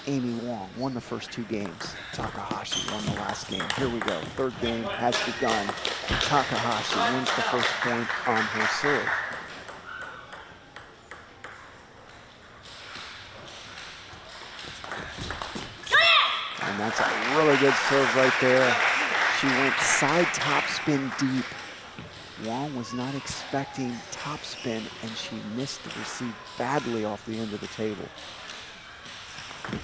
Amy Wong won the first 2 games. Takahashi won the last game. Here we go. Third game has begun. Takahashi wins the first point on her serve. And that's a really good serve right there. She went side topspin deep. Wong was not expecting topspin, and she missed the receive badly off the end of the table. So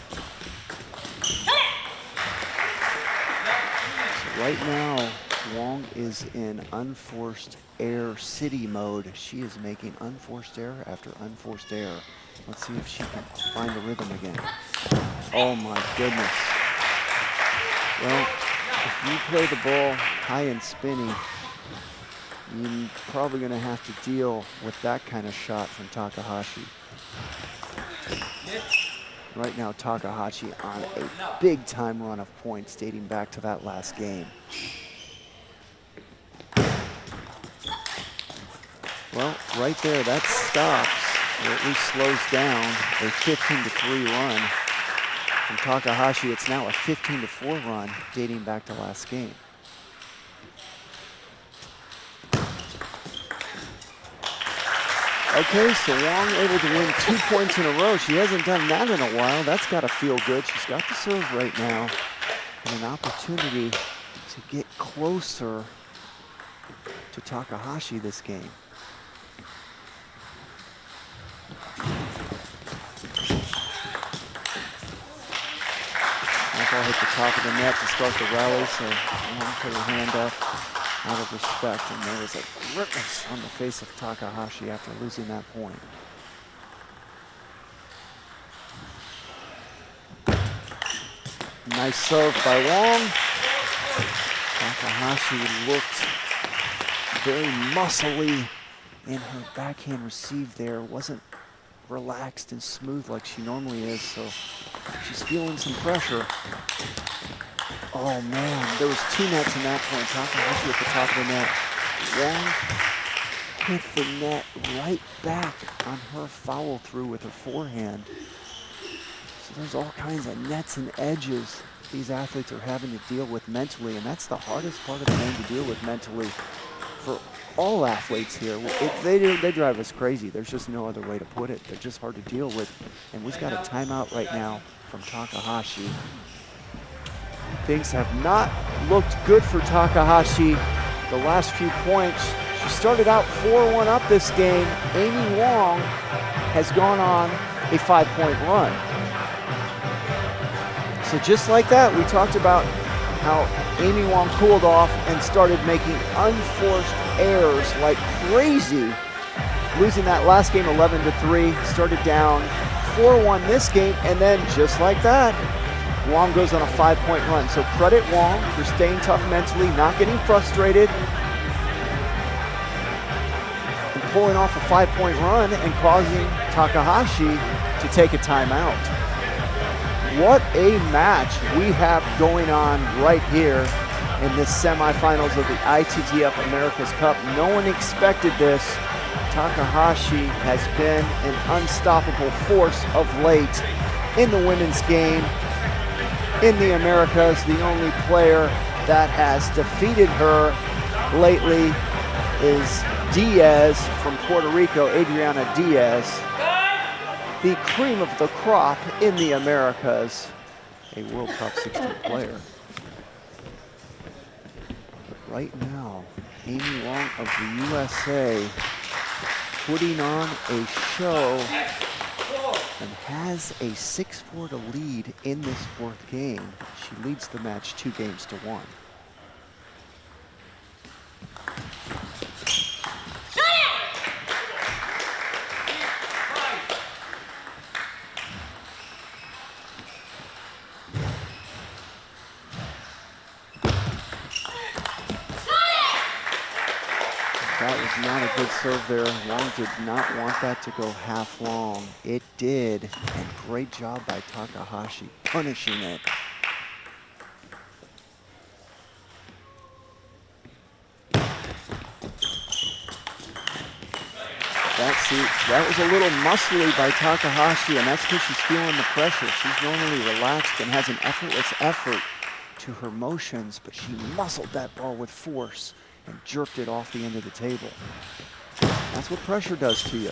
right now, Wong is in unforced error city mode. She is making unforced error after unforced error. Let's see if she can find a rhythm again. Oh my goodness. Well, if you play the ball high and spinny, you're probably going to have to deal with that kind of shot from Takahashi. Right now, Takahashi on a big-time run of points dating back to that last game. Well, right there, that stops, or at least slows down, a 15-3 run. From Takahashi, it's now a 15-4 run dating back to last game. Okay, so Wong able to win 2 points in a row. She hasn't done that in a while. That's got to feel good. She's got the serve right now and an opportunity to get closer to Takahashi this game. That ball hit the top of the net to start the rally, so Wong put her hand up out of respect, and there was a grimace on the face of Takahashi after losing that point. Nice serve by Wong. Takahashi looked very muscly in her backhand receive there. Wasn't relaxed and smooth like she normally is, so she's feeling some pressure. Oh man, there was 2 nets in that point. Takahashi at the top of the net. Wong hit the net right back on her follow through with her forehand. So there's all kinds of nets and edges these athletes are having to deal with mentally, and that's the hardest part of the game to deal with mentally for all athletes here. They drive us crazy. There's just no other way to put it. They're just hard to deal with. And we've got a timeout right now from Takahashi. Things have not looked good for Takahashi the last few points. She started out 4-1 up this game. Amy Wong has gone on a 5-point run. So just like that, we talked about how Amy Wong cooled off and started making unforced errors like crazy, losing that last game 11-3, started down 4-1 this game, and then just like that, Wong goes on a 5-point run. So credit Wong for staying tough mentally, not getting frustrated, and pulling off a 5-point run and causing Takahashi to take a timeout. What a match we have going on right here in the semifinals of the ITTF America's Cup. No one expected this. Takahashi has been an unstoppable force of late in the women's game. In the Americas, the only player that has defeated her lately is Diaz from Puerto Rico, Adriana Diaz. The cream of the crop in the Americas, a World Cup 16 player. But right now, Amy Wong of the USA putting on a show and has a 6-4 to lead in this 4th game. She leads the match 2-1. That was not a good serve there. Wong did not want that to go half long. It did, and great job by Takahashi punishing it. That was a little muscly by Takahashi, and that's because she's feeling the pressure. She's normally relaxed and has an effortless effort to her motions, but she muscled that ball with force and jerked it off the end of the table. That's what pressure does to you.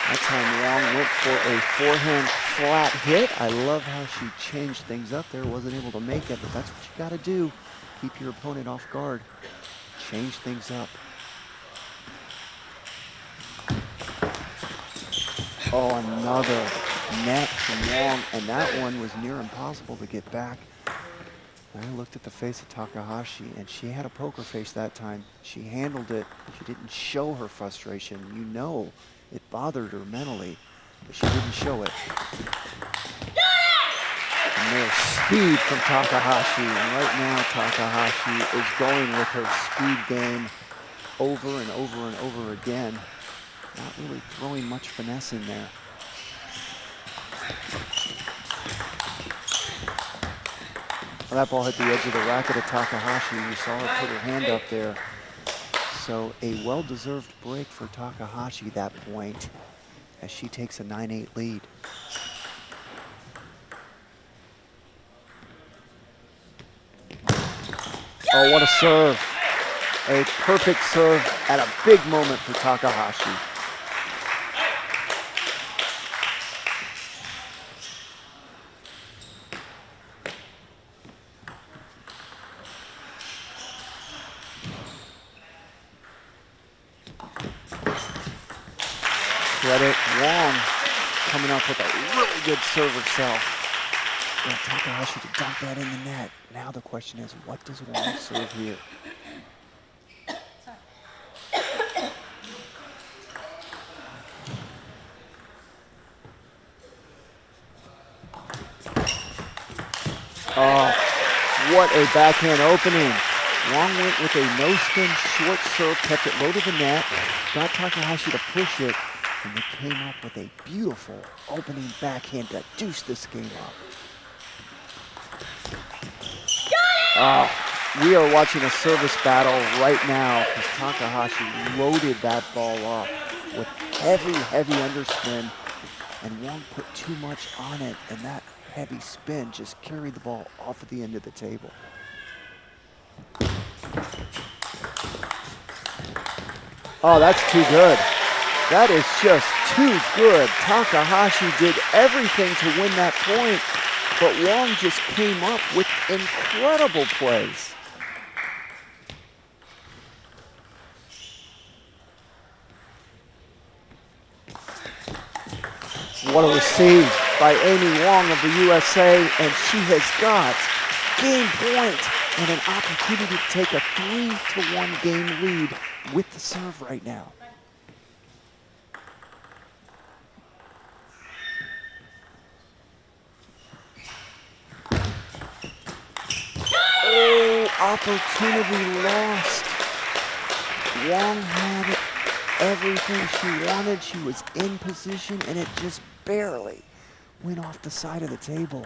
That time Wong went for a forehand flat hit. I love how she changed things up there. Wasn't able to make it, but that's what you got to do. Keep your opponent off guard. Change things up. Oh, another net from Wong, and that one was near impossible to get back. And I looked at the face of Takahashi, and she had a poker face that time. She handled it. She didn't show her frustration. You know it bothered her mentally, but she didn't show it. And there's speed from Takahashi, and right now Takahashi is going with her speed game over and over and over again. Not really throwing much finesse in there. Well, that ball hit the edge of the racket of Takahashi. You saw her put her hand up there. So a well-deserved break for Takahashi that point as she takes a 9-8 lead. Oh, what a serve. A perfect serve at a big moment for Takahashi. Credit Wong coming up with a really good serve herself. Got Takahashi to dump that in the net. Now the question is, what does Wong serve here? Oh, what a backhand opening. Wong went with a no-spin short serve, kept it low to the net, got Takahashi to push it, and they came up with a beautiful opening backhand to deuce this game up. We are watching a service battle right now because Takahashi loaded that ball up with heavy, heavy underspin, and Wong put too much on it, and that heavy spin just carried the ball off of the end of the table. Oh, that's too good. That is just too good. Takahashi did everything to win that point, but Wong just came up with incredible plays. What a receive by Amy Wong of the USA, and she has got game point and an opportunity to take a 3-1 game lead with the serve right now. Oh, opportunity lost. Wong had everything she wanted. She was in position, and it just barely went off the side of the table.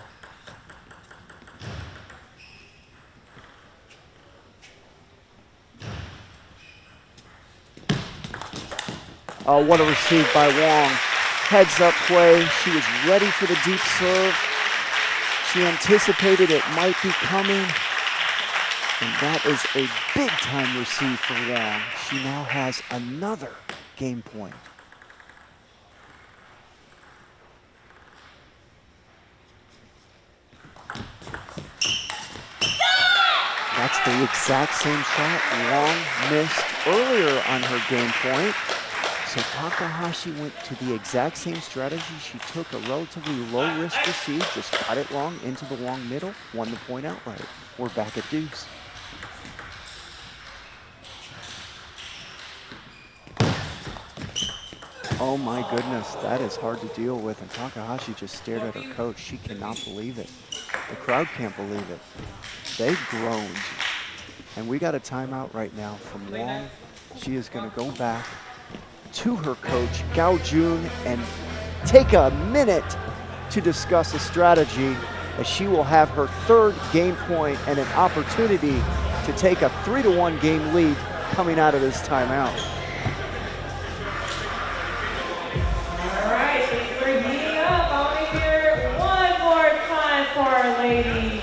Oh, what a receive by Wong. Heads up play. She was ready for the deep serve. She anticipated it might be coming. And that is a big time receive for Wong. She now has another game point. That's the exact same shot Wong missed earlier on her game point. So Takahashi went to the exact same strategy. She took a relatively low-risk receive, just cut it long into the Wong middle, won the point outright. We're back at deuce. Oh my goodness, that is hard to deal with, and Takahashi just stared at her coach. She cannot believe it. The crowd can't believe it. They groaned. And we got a timeout right now from Wong. She is going to go back to her coach, Gao Jun, and take a minute to discuss a strategy, as she will have her third game point and an opportunity to take a 3-1 game lead coming out of this timeout. All right, things are heating up. I want to hear one more time for our ladies.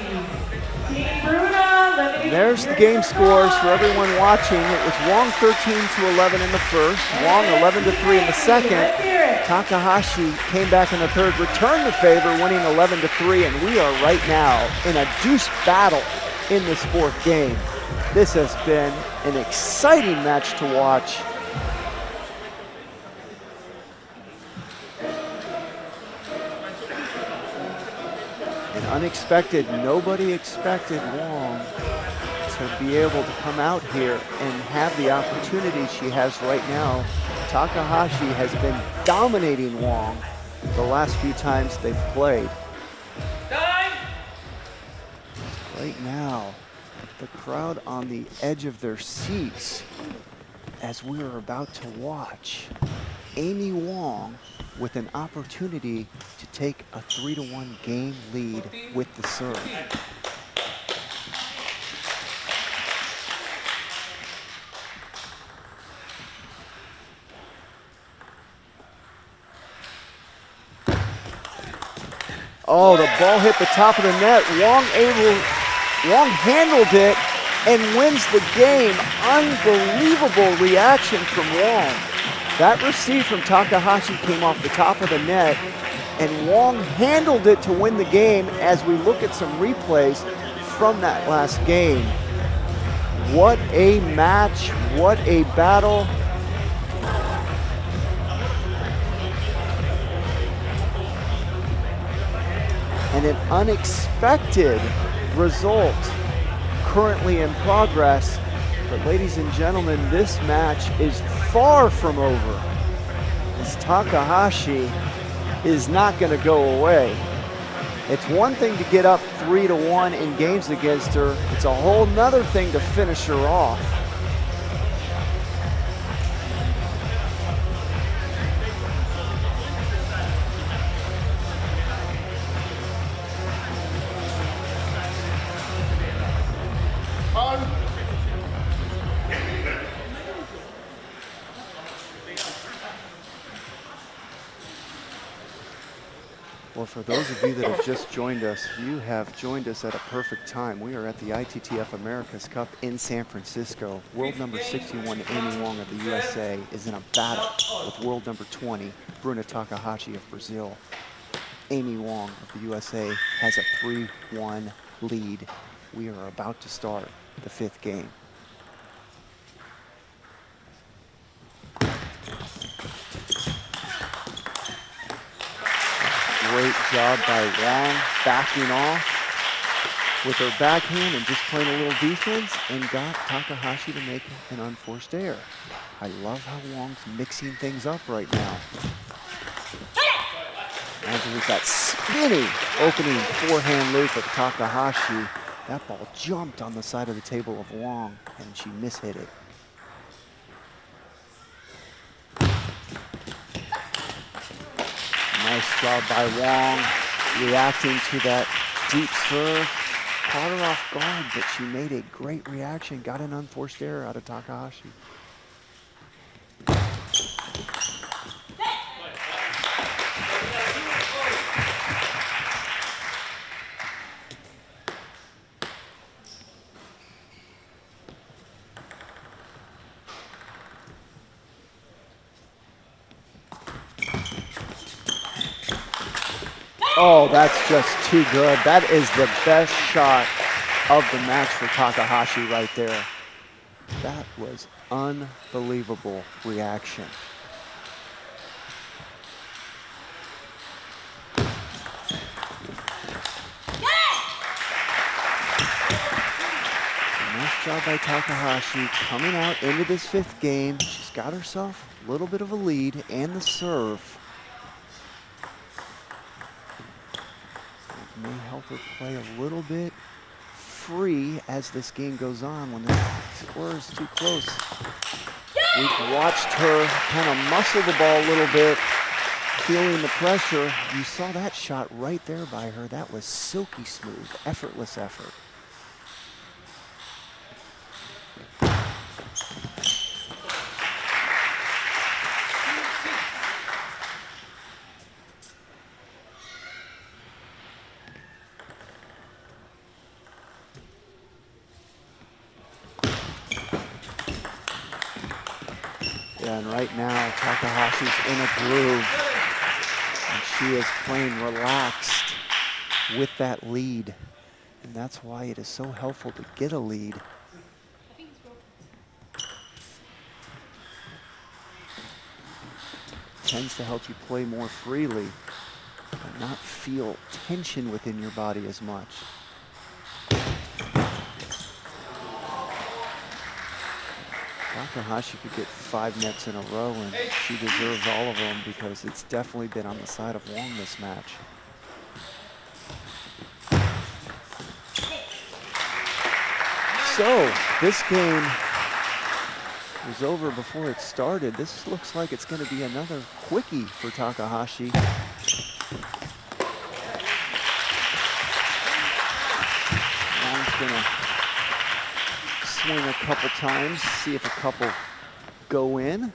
Team Bruna, limited. There's the game scores for everyone watching. It was Wong 13-11 in the first, Wong 11-3 in the second. Let's hear it. Takahashi came back in the third, returned the favor, winning 11-3, and we are right now in a deuce battle in this fourth game. This has been an exciting match to watch. And unexpected, nobody expected Wong to be able to come out here and have the opportunity she has right now. Takahashi has been dominating Wong the last few times they've played. Right now, the crowd on the edge of their seats as we are about to watch Amy Wong with an opportunity to take a 3-1 game lead with the serve. Oh, the ball hit the top of the net. Wong handled it and wins the game. Unbelievable reaction from Wong. That receive from Takahashi came off the top of the net, and Wong handled it to win the game as we look at some replays from that last game. What a match, what a battle. and an unexpected result currently in progress. But ladies and gentlemen, this match is far from over, as Takahashi is not going to go away. It's one thing to get up 3-1 in games against her. It's a whole nother thing to finish her off. Well, for those of you that have just joined us, you have joined us at a perfect time. We are at the ITTF America's Cup in San Francisco. World number 61, Amy Wong of the USA, is in a battle with world number 20, Bruna Takahashi of Brazil. Amy Wong of the USA has a 3-1 lead. We are about to start the 5th game. Great job by Wong, backing off with her backhand and just playing a little defense, and got Takahashi to make an unforced error. I love how Wong's mixing things up right now. And there's that spinning opening forehand loop of Takahashi. That ball jumped on the side of the table of Wong, and she mishit it. Nice job by Wong, reacting to that deep serve. Caught her off guard, but she made a great reaction, got an unforced error out of Takahashi. Oh, that's just too good. That is the best shot of the match for Takahashi right there. That was unbelievable reaction. Nice job by Takahashi coming out into this 5th game. She's got herself a little bit of a lead and the serve. May help her play a little bit free as this game goes on when the score is too close. We've watched her kind of muscle the ball a little bit, feeling the pressure. You saw that shot right there by her. That was silky smooth, effortless effort. And right now, Takahashi's in a groove, and she is playing relaxed with that lead. And that's why it is so helpful to get a lead. Tends to help you play more freely and not feel tension within your body as much. Takahashi could get 5 nets in a row, and she deserves all of them because it's definitely been on the side of Wong this match. So this game was over before it started. This looks like it's going to be another quickie for Takahashi. Wong's going to swing a couple times, see if a couple go in.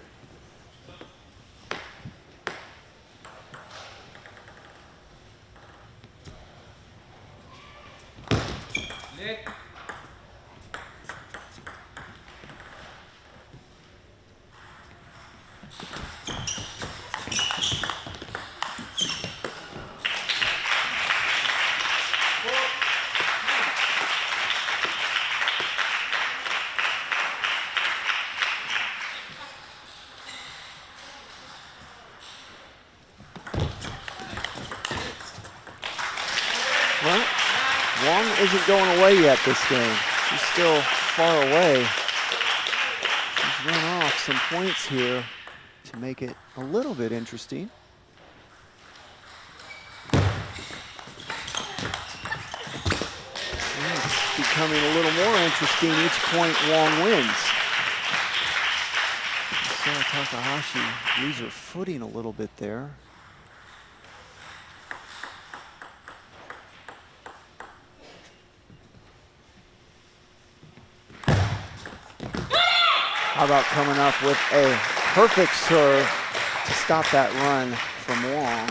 Nick. isn't going away yet this game. She's still far away. She's run off some points here to make it a little bit interesting. It's becoming a little more interesting. Each point Wong wins. Saw Takahashi lose her footing a little bit there. How about coming up with a perfect serve to stop that run from Wong.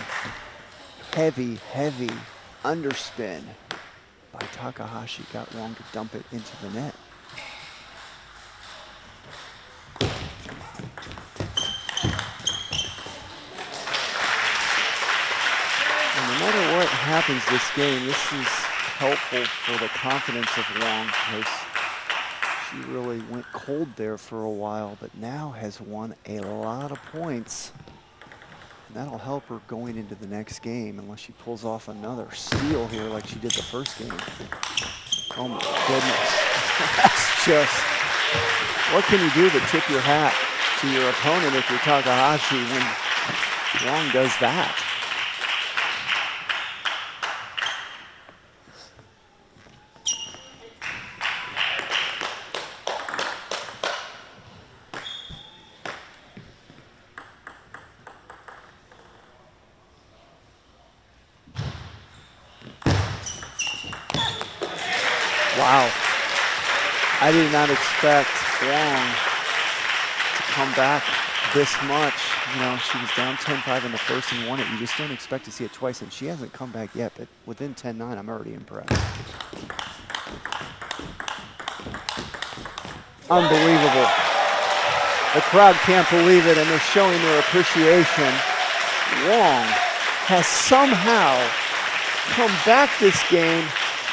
Heavy, heavy underspin by Takahashi got Wong to dump it into the net. And no matter what happens this game, this is helpful for the confidence of Wong because she really went cold there for a while, but now has won a lot of points. And that'll help her going into the next game unless she pulls off another steal here like she did the first game. Oh my goodness. That's just, what can you do but tip your hat to your opponent if you're Takahashi when Wong does that? Wow. I did not expect Wong to come back this much. You know, she was down 10-5 in the first and won it. You just don't expect to see it twice, and she hasn't come back yet, but within 10-9, I'm already impressed. Unbelievable. The crowd can't believe it, and they're showing their appreciation. Wong has somehow come back this game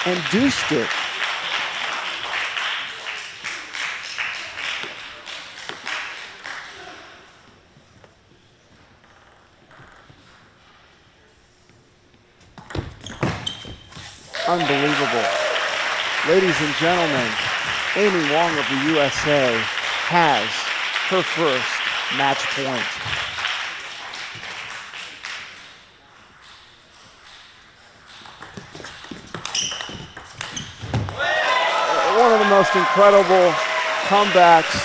and deuced it. Unbelievable. Ladies and gentlemen, Amy Wong of the USA has her first match point. One of the most incredible comebacks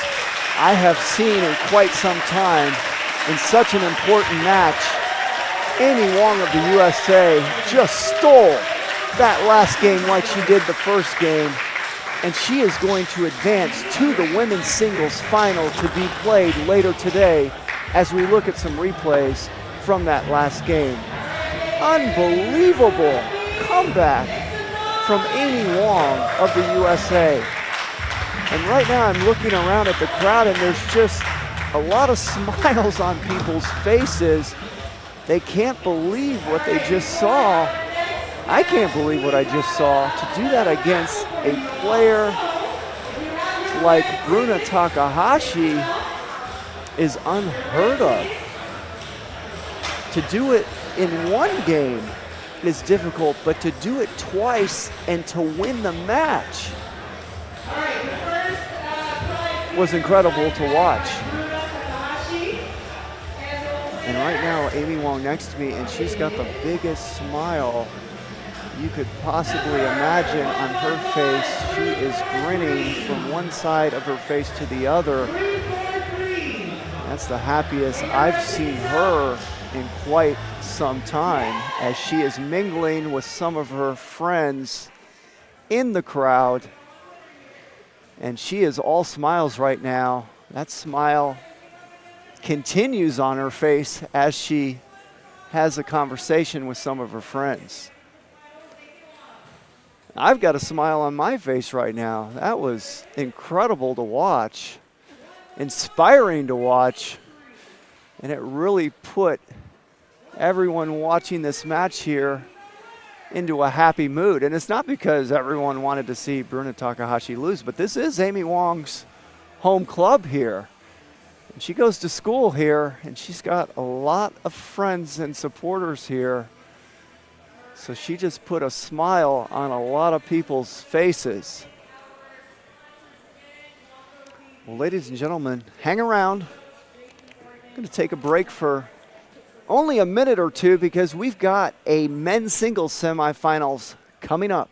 I have seen in quite some time in such an important match. Amy Wong of the USA just stole that last game like she did the first game, and she is going to advance to the women's singles final to be played later today as we look at some replays from that last game. Unbelievable comeback from Amy Wong of the USA. And right now I'm looking around at the crowd and there's just a lot of smiles on people's faces. They can't believe what they just saw. I can't believe what I just saw. To do that against a player like Bruna Takahashi is unheard of. To do it in one game is difficult, but to do it twice and to win the match was incredible to watch. And right now, Amy Wong next to me, and she's got the biggest smile you could possibly imagine on her face. She is grinning from one side of her face to the other. That's the happiest I've seen her in quite some time, as she is mingling with some of her friends in the crowd. And she is all smiles right now. That smile continues on her face as she has a conversation with some of her friends. I've got a smile on my face right now. That was incredible to watch, inspiring to watch, and it really put everyone watching this match here into a happy mood. And it's not because everyone wanted to see Bruna Takahashi lose, but this is Amy Wong's home club here. And she goes to school here, and she's got a lot of friends and supporters here. So she just put a smile on a lot of people's faces. Well, ladies and gentlemen, hang around. I'm going to take a break for only a minute or two because we've got a men's singles semifinals coming up.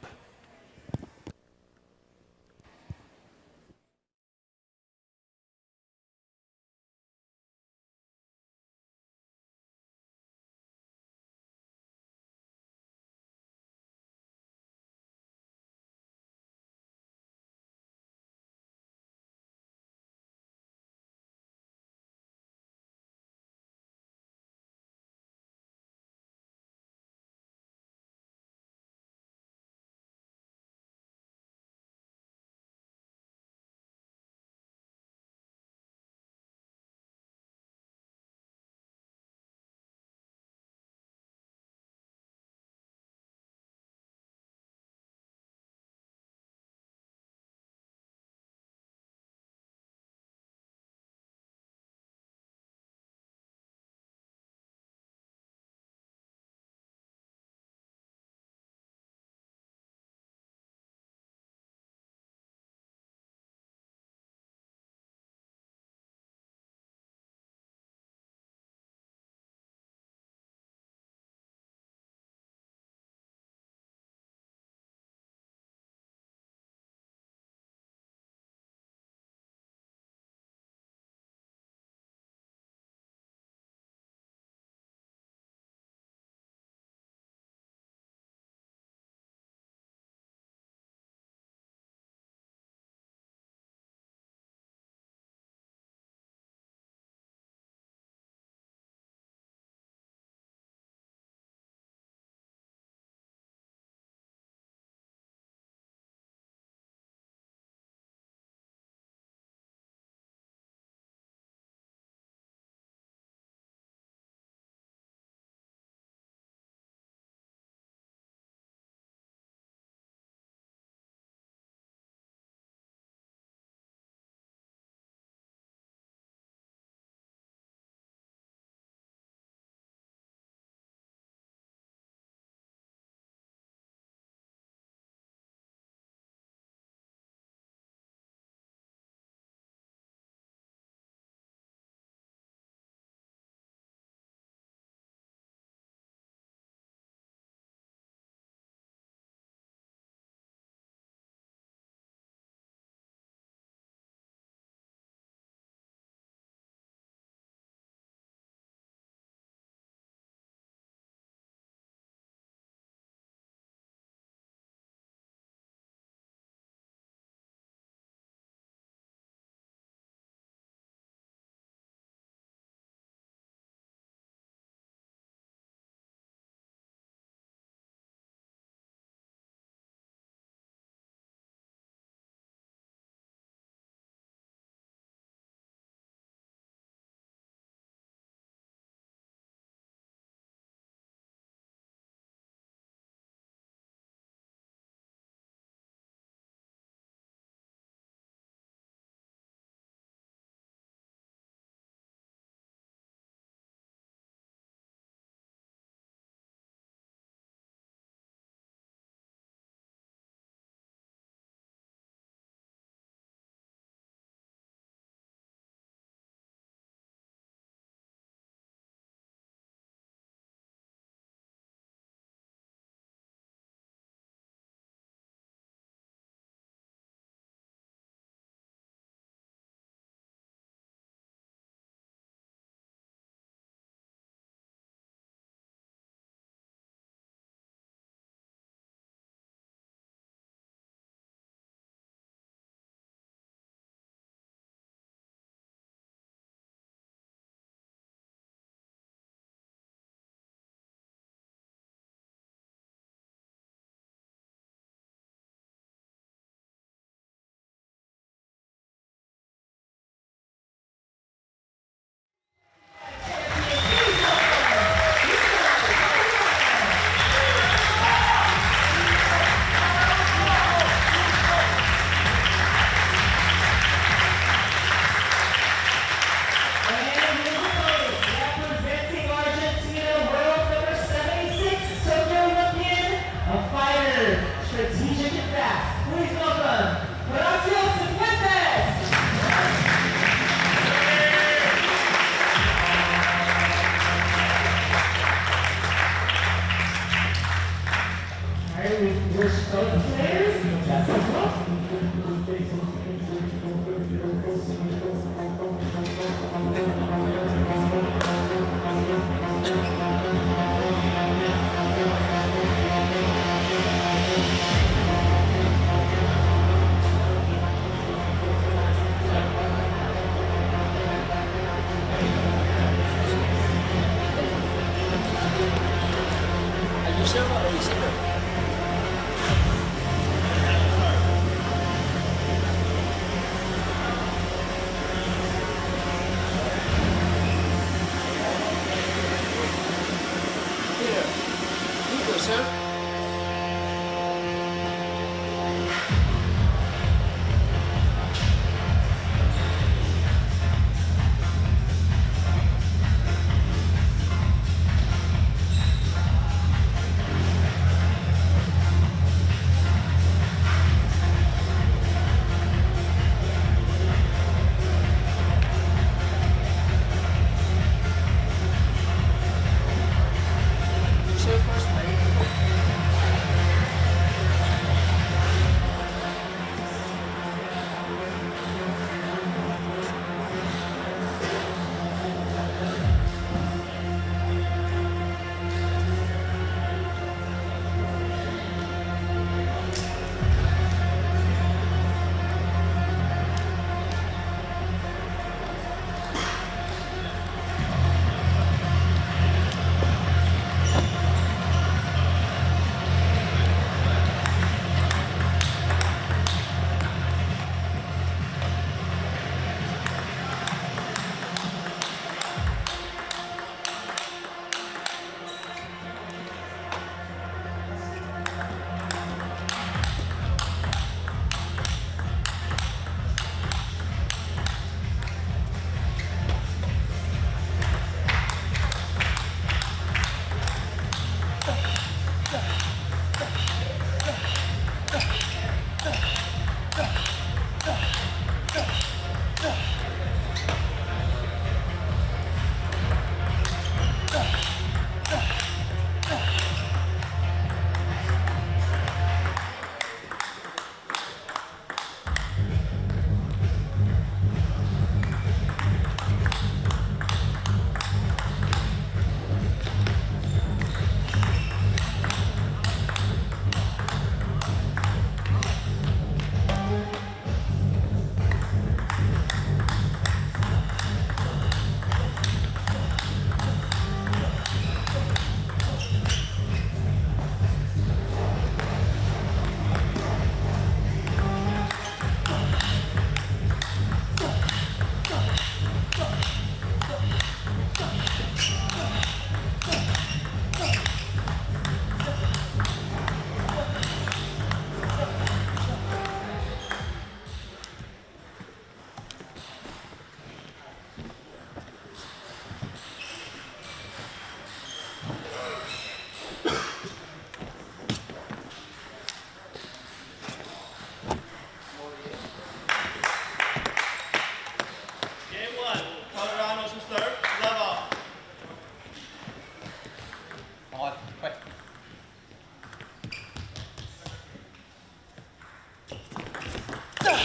Nói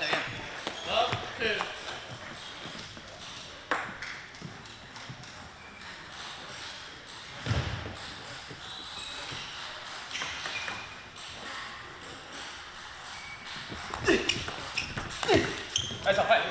tự nhiên. Up, 2. Hai sao phải.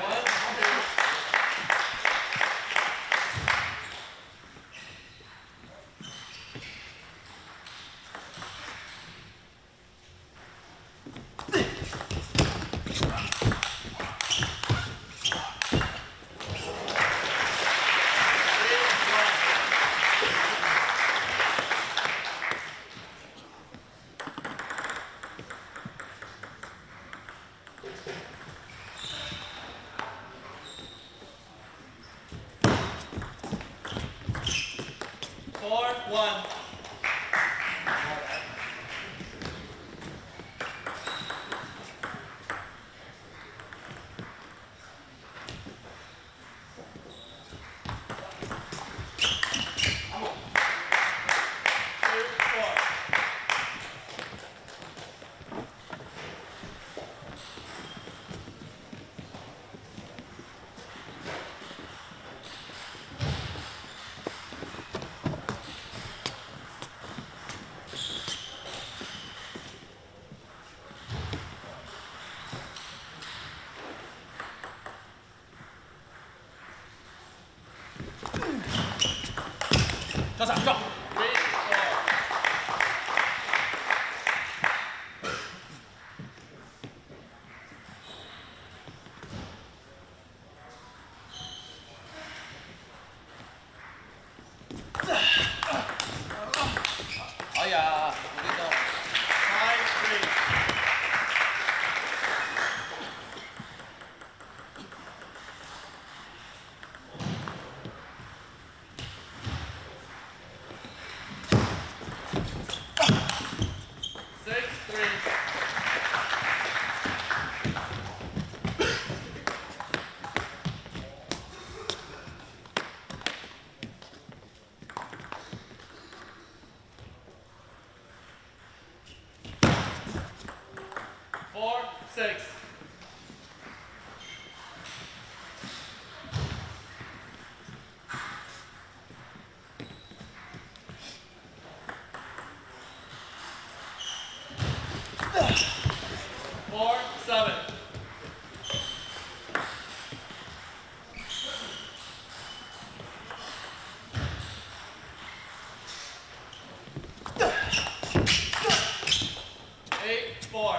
4-1. Cho sẵn cho. 哎呀，唔知道。4-6. Four, 7. Eight, 4.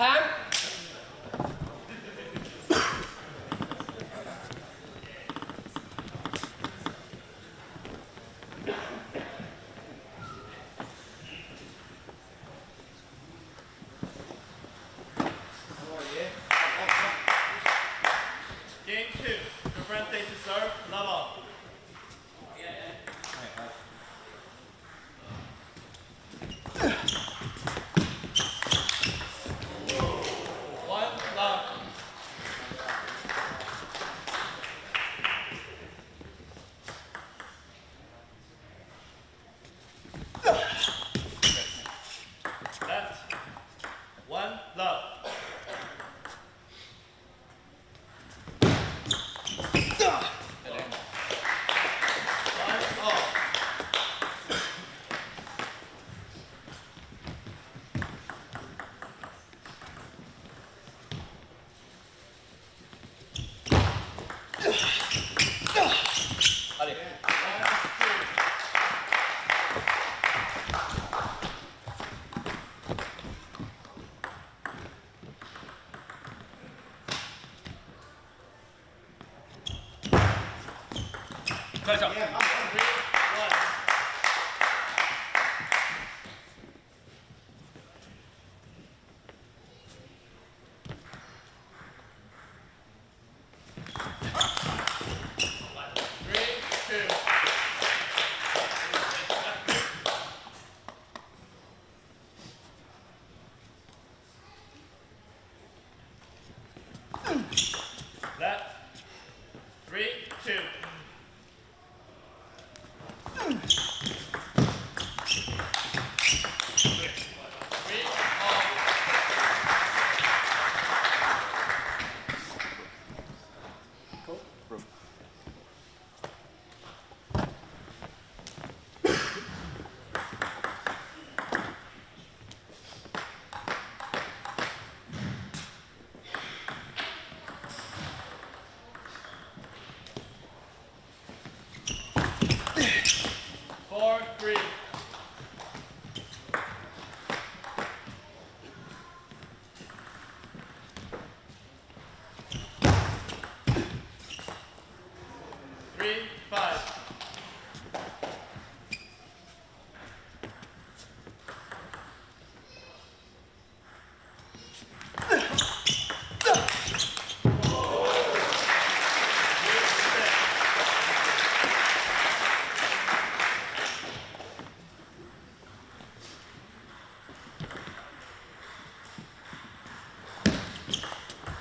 Time. Game 2. Your friend takes to serve. Level. One love. Left. One love. One all. Allez. Touch up. 3, 1. Left. 3, 2. 3 all. Four, 3. 3, 5.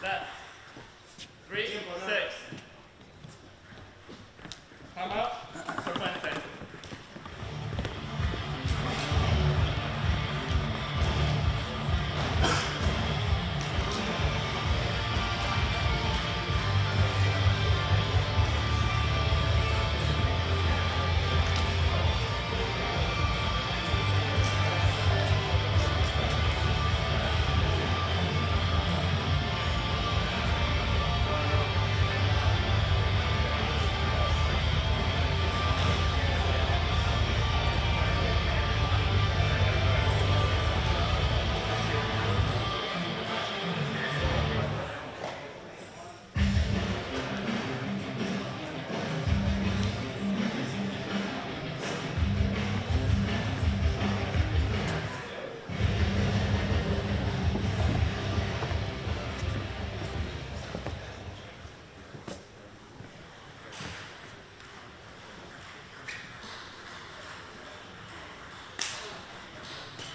Left. 3, 6. Come out. Surprise defense.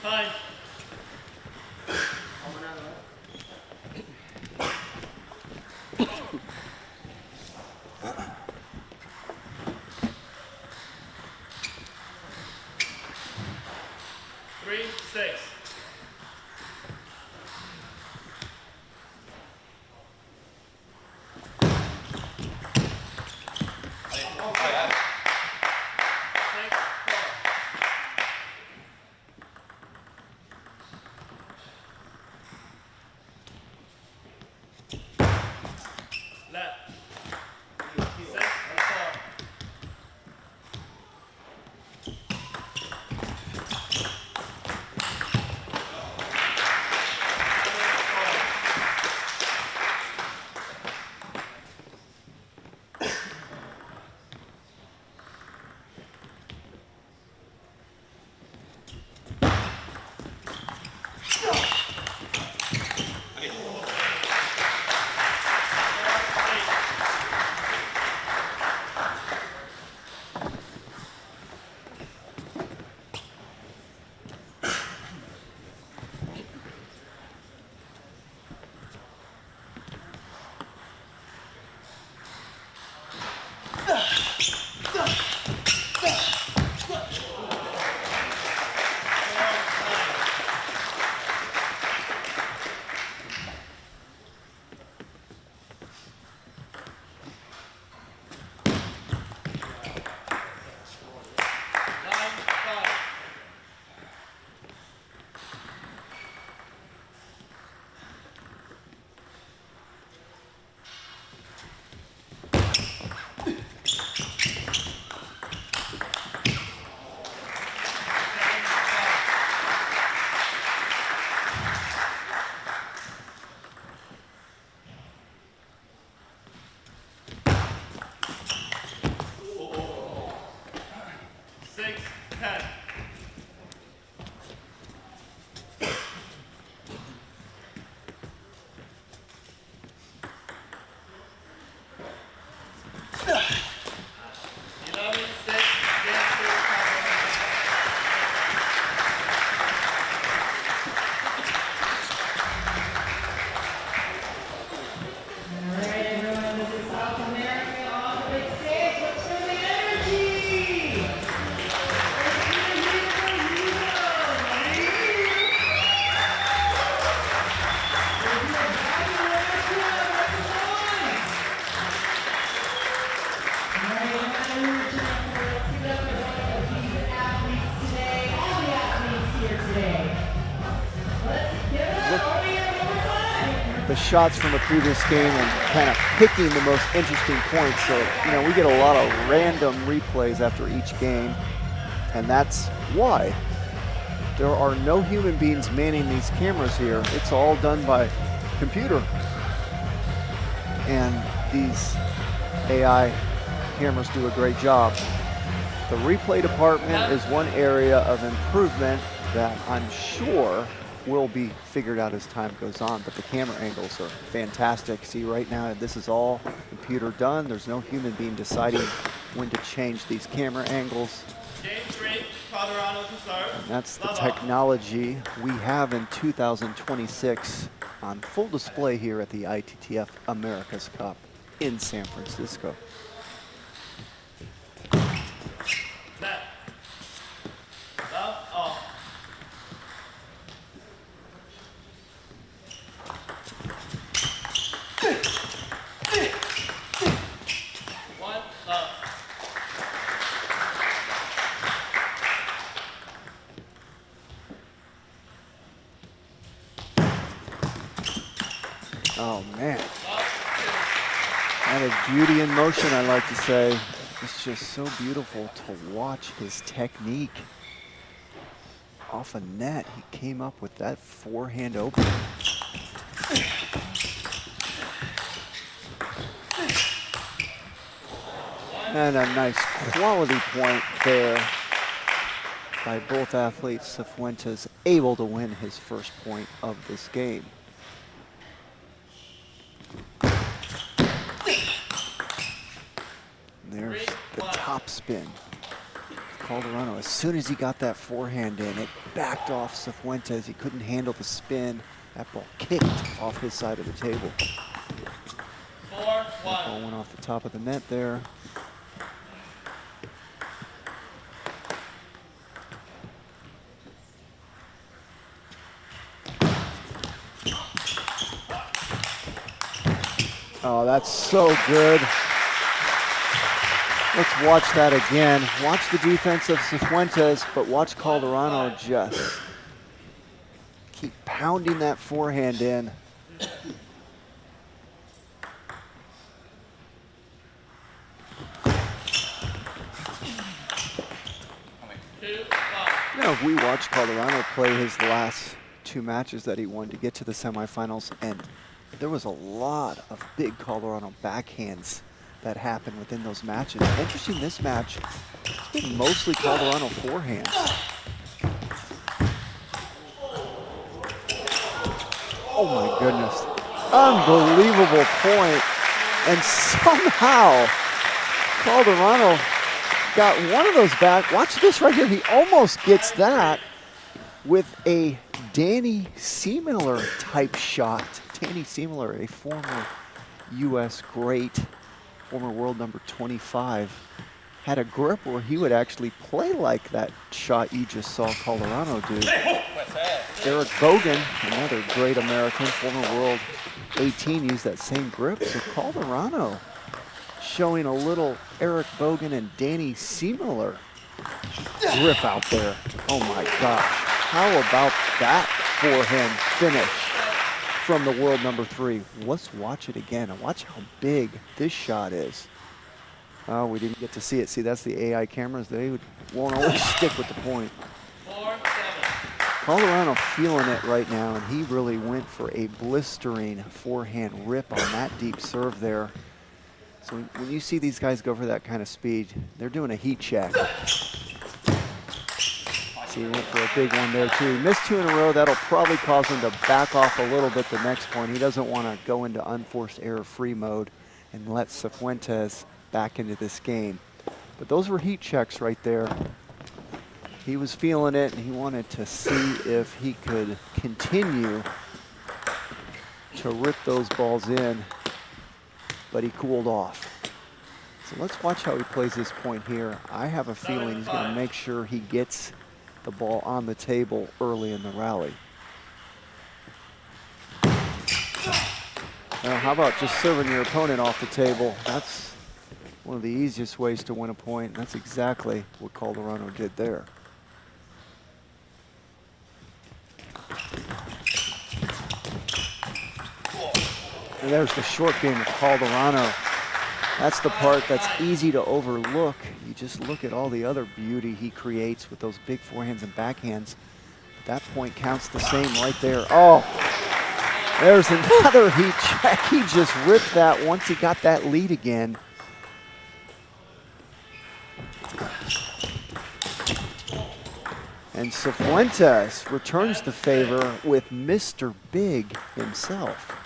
Time. Three, 6. Six, 4. the shots from the previous game and kind of picking the most interesting points. So, you know, we get a lot of random replays after each game, and that's why there are no human beings manning these cameras here. It's all done by computer. And these AI cameras do a great job. The replay department is one area of improvement that I'm sure will be figured out as time goes on, but the camera angles are fantastic. See, right now, this is all computer done. There's no human being deciding when to change these camera angles. Game 3, Colorado to serve. And that's the Love technology we have in 2026 on full display here at the ITTF America's Cup in San Francisco. Net. Love off. One, love. Oh man, that is beauty in motion, I like to say. It's just so beautiful to watch his technique. Off a net, he came up with that forehand opening. And a nice quality point there by both athletes. Cifuentes able to win his first point of this game. There's the top spin. Calderano, as soon as he got that forehand in, it backed off Cifuentes. He couldn't handle the spin. That ball kicked off his side of the table. 4-1. Ball went off the top of the net there. Oh, that's so good. Let's watch that again. Watch the defense of Cifuentes, but watch Calderano just keep pounding that forehand in. You know, we watched Calderano play his last two matches that he won to get to the semifinals, and there was a lot of big Calderano backhands that happened within those matches. Interesting, this match, it's been mostly Calderano forehands. Oh my goodness. Unbelievable point. And somehow Calderano got one of those back. Watch this right here. He almost gets that with a Danny Seemiller type shot. Danny Seemiller, a former U.S. great, former world number 25, had a grip where he would actually play like that shot you just saw Calderano do. Eric Bogan, another great American, former world 18, used that same grip. So Calderano showing a little Eric Bogan and Danny Seemiller grip out there. Oh my gosh, how about that forehand finish from the world number 3? Let's watch it again and watch how big this shot is. Oh, we didn't get to see it. See, that's the AI cameras. They won't always stick with the point. 4-7. Calderano feeling it right now, and he really went for a blistering forehand rip on that deep serve there. So when you see these guys go for that kind of speed, they're doing a heat check. See, he went for a big one there too. He missed 2 in a row. That'll probably cause him to back off a little bit the next point. He doesn't want to go into unforced error free mode and let Cifuentes back into this game. But those were heat checks right there. He was feeling it, and he wanted to see if he could continue to rip those balls in, but he cooled off. So let's watch how he plays this point here. I have a feeling he's going to make sure he gets the ball on the table early in the rally. Now, how about just serving your opponent off the table? That's one of the easiest ways to win a point. And that's exactly what Calderano did there. And there's the short game of Calderano. That's the part that's easy to overlook. You just look at all the other beauty he creates with those big forehands and backhands. That point counts the same right there. Oh, there's another heat check. He just ripped that once he got that lead again. And Cifuentes returns the favor with Mr. Big himself.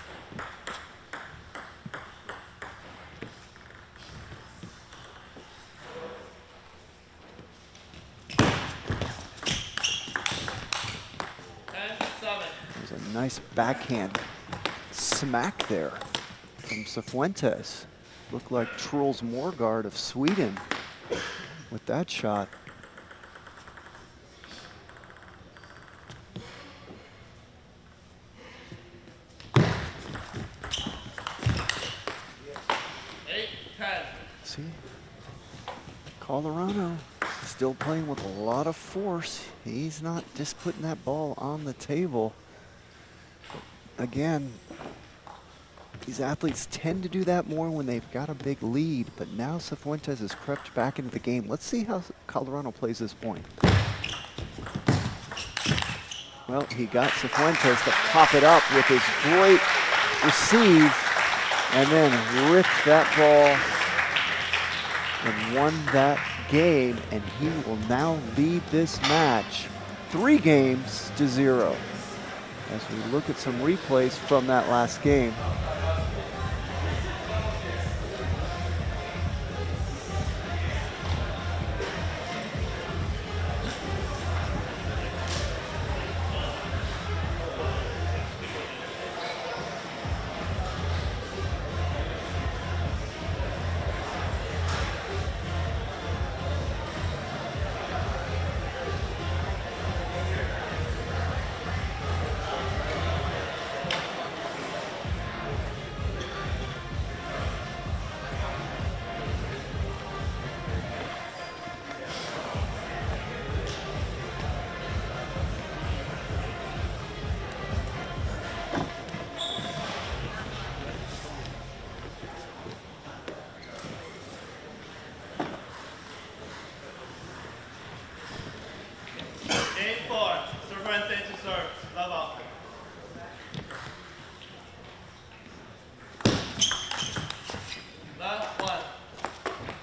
There's a nice backhand smack there from Cifuentes. Looked like Truls Morgard of Sweden with that shot. See, Calderano still playing with a lot of force. He's not just putting that ball on the table. Again, these athletes tend to do that more when they've got a big lead, but now Cifuentes has crept back into the game. Let's see how Calderano plays this point. Well, he got Cifuentes to pop it up with his great receive and then ripped that ball and won that game, and he will now lead this match 3-0 as we look at some replays from that last game.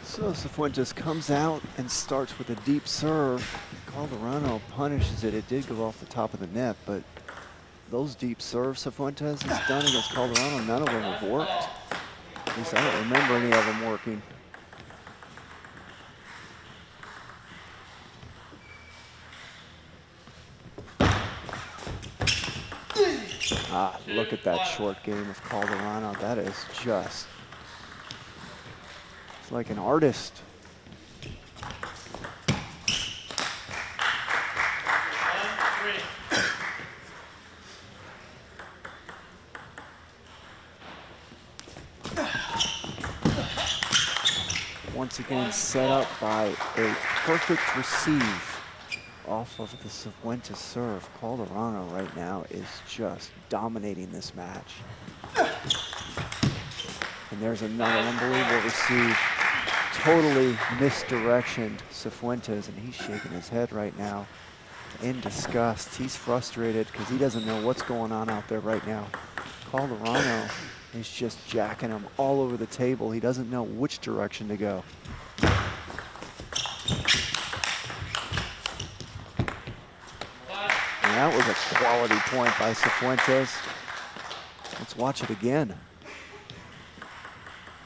So Cifuentes comes out and starts with a deep serve. Calderano punishes it. It did go off the top of the net, but those deep serves Cifuentes has done against Calderano, none of them have worked. At least I don't remember any of them working. Ah, look at that short game of Calderano. That is just, it's like an artist. Once again set up by a perfect receive off of the Cifuentes serve. Calderano right now is just dominating this match. And there's another unbelievable receive. Totally misdirectioned Cifuentes, and he's shaking his head right now in disgust. He's frustrated because he doesn't know what's going on out there right now. Calderano is just jacking him all over the table. He doesn't know which direction to go. And that was a quality point by Cifuentes. Let's watch it again.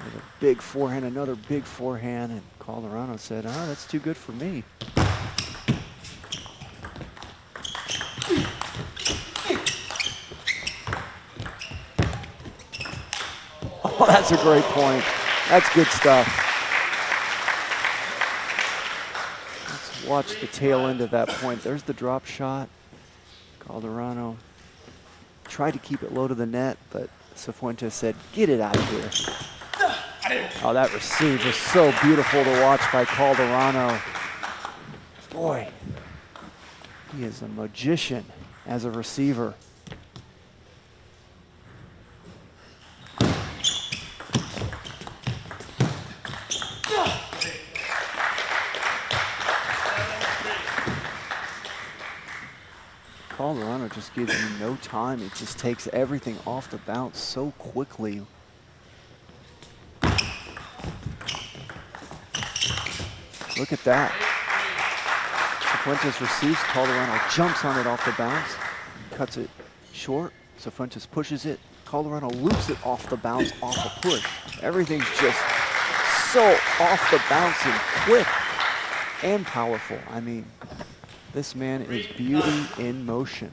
With a big forehand, another big forehand, and Calderano said, "Oh, that's too good for me." Oh, that's a great point. That's good stuff. Let's watch the tail end of that point. There's the drop shot. Calderano tried to keep it low to the net, but Cifuentes said, "Get it out of here." Oh, that receive was so beautiful to watch by Calderano. Boy, he is a magician as a receiver. just gives you no time. It just takes everything off the bounce so quickly. Look at that. Cifuentes receives, Calderano jumps on it off the bounce, cuts it short. Cifuentes pushes it, Calderano loops it off the bounce, off the push. Everything's just so off the bounce and quick and powerful. I mean, this man is beauty in motion.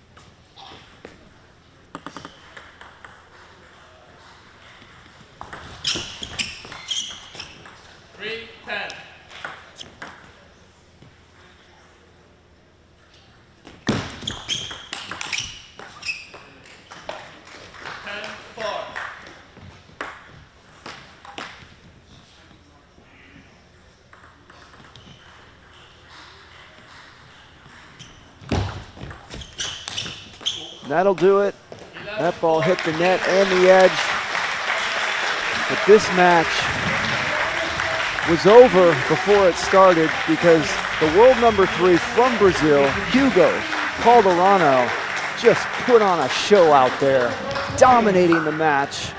That'll do it. That ball hit the net and the edge. But this match was over before it started because the world number 3 from Brazil, Hugo Calderano, just put on a show out there, dominating the match.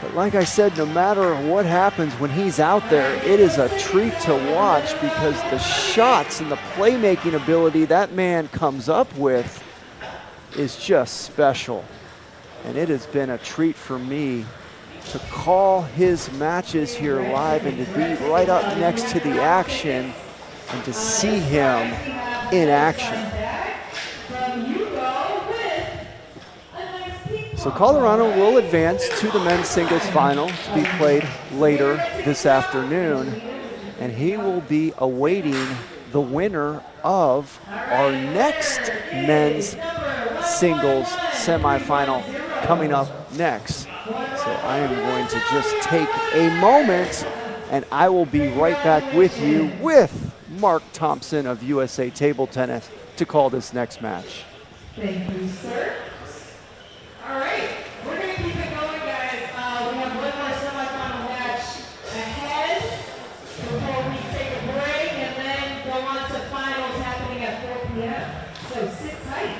But like I said, no matter what happens when he's out there, it is a treat to watch because the shots and the playmaking ability that man comes up with is just special. And it has been a treat for me to call his matches here live and to be right up next to the action and to see him in action. So Calderano will advance to the men's singles final to be played later this afternoon, and he will be awaiting the winner of our next men's singles semifinal coming up next. So I am going to just take a moment and I will be right back with you with Mark Thompson of USA Table Tennis to call this next match. Thank you, sir. All right, we're going to keep it going, guys. We have one more semifinal match ahead before we take a break and then go on to finals happening at 4 p.m. So sit tight.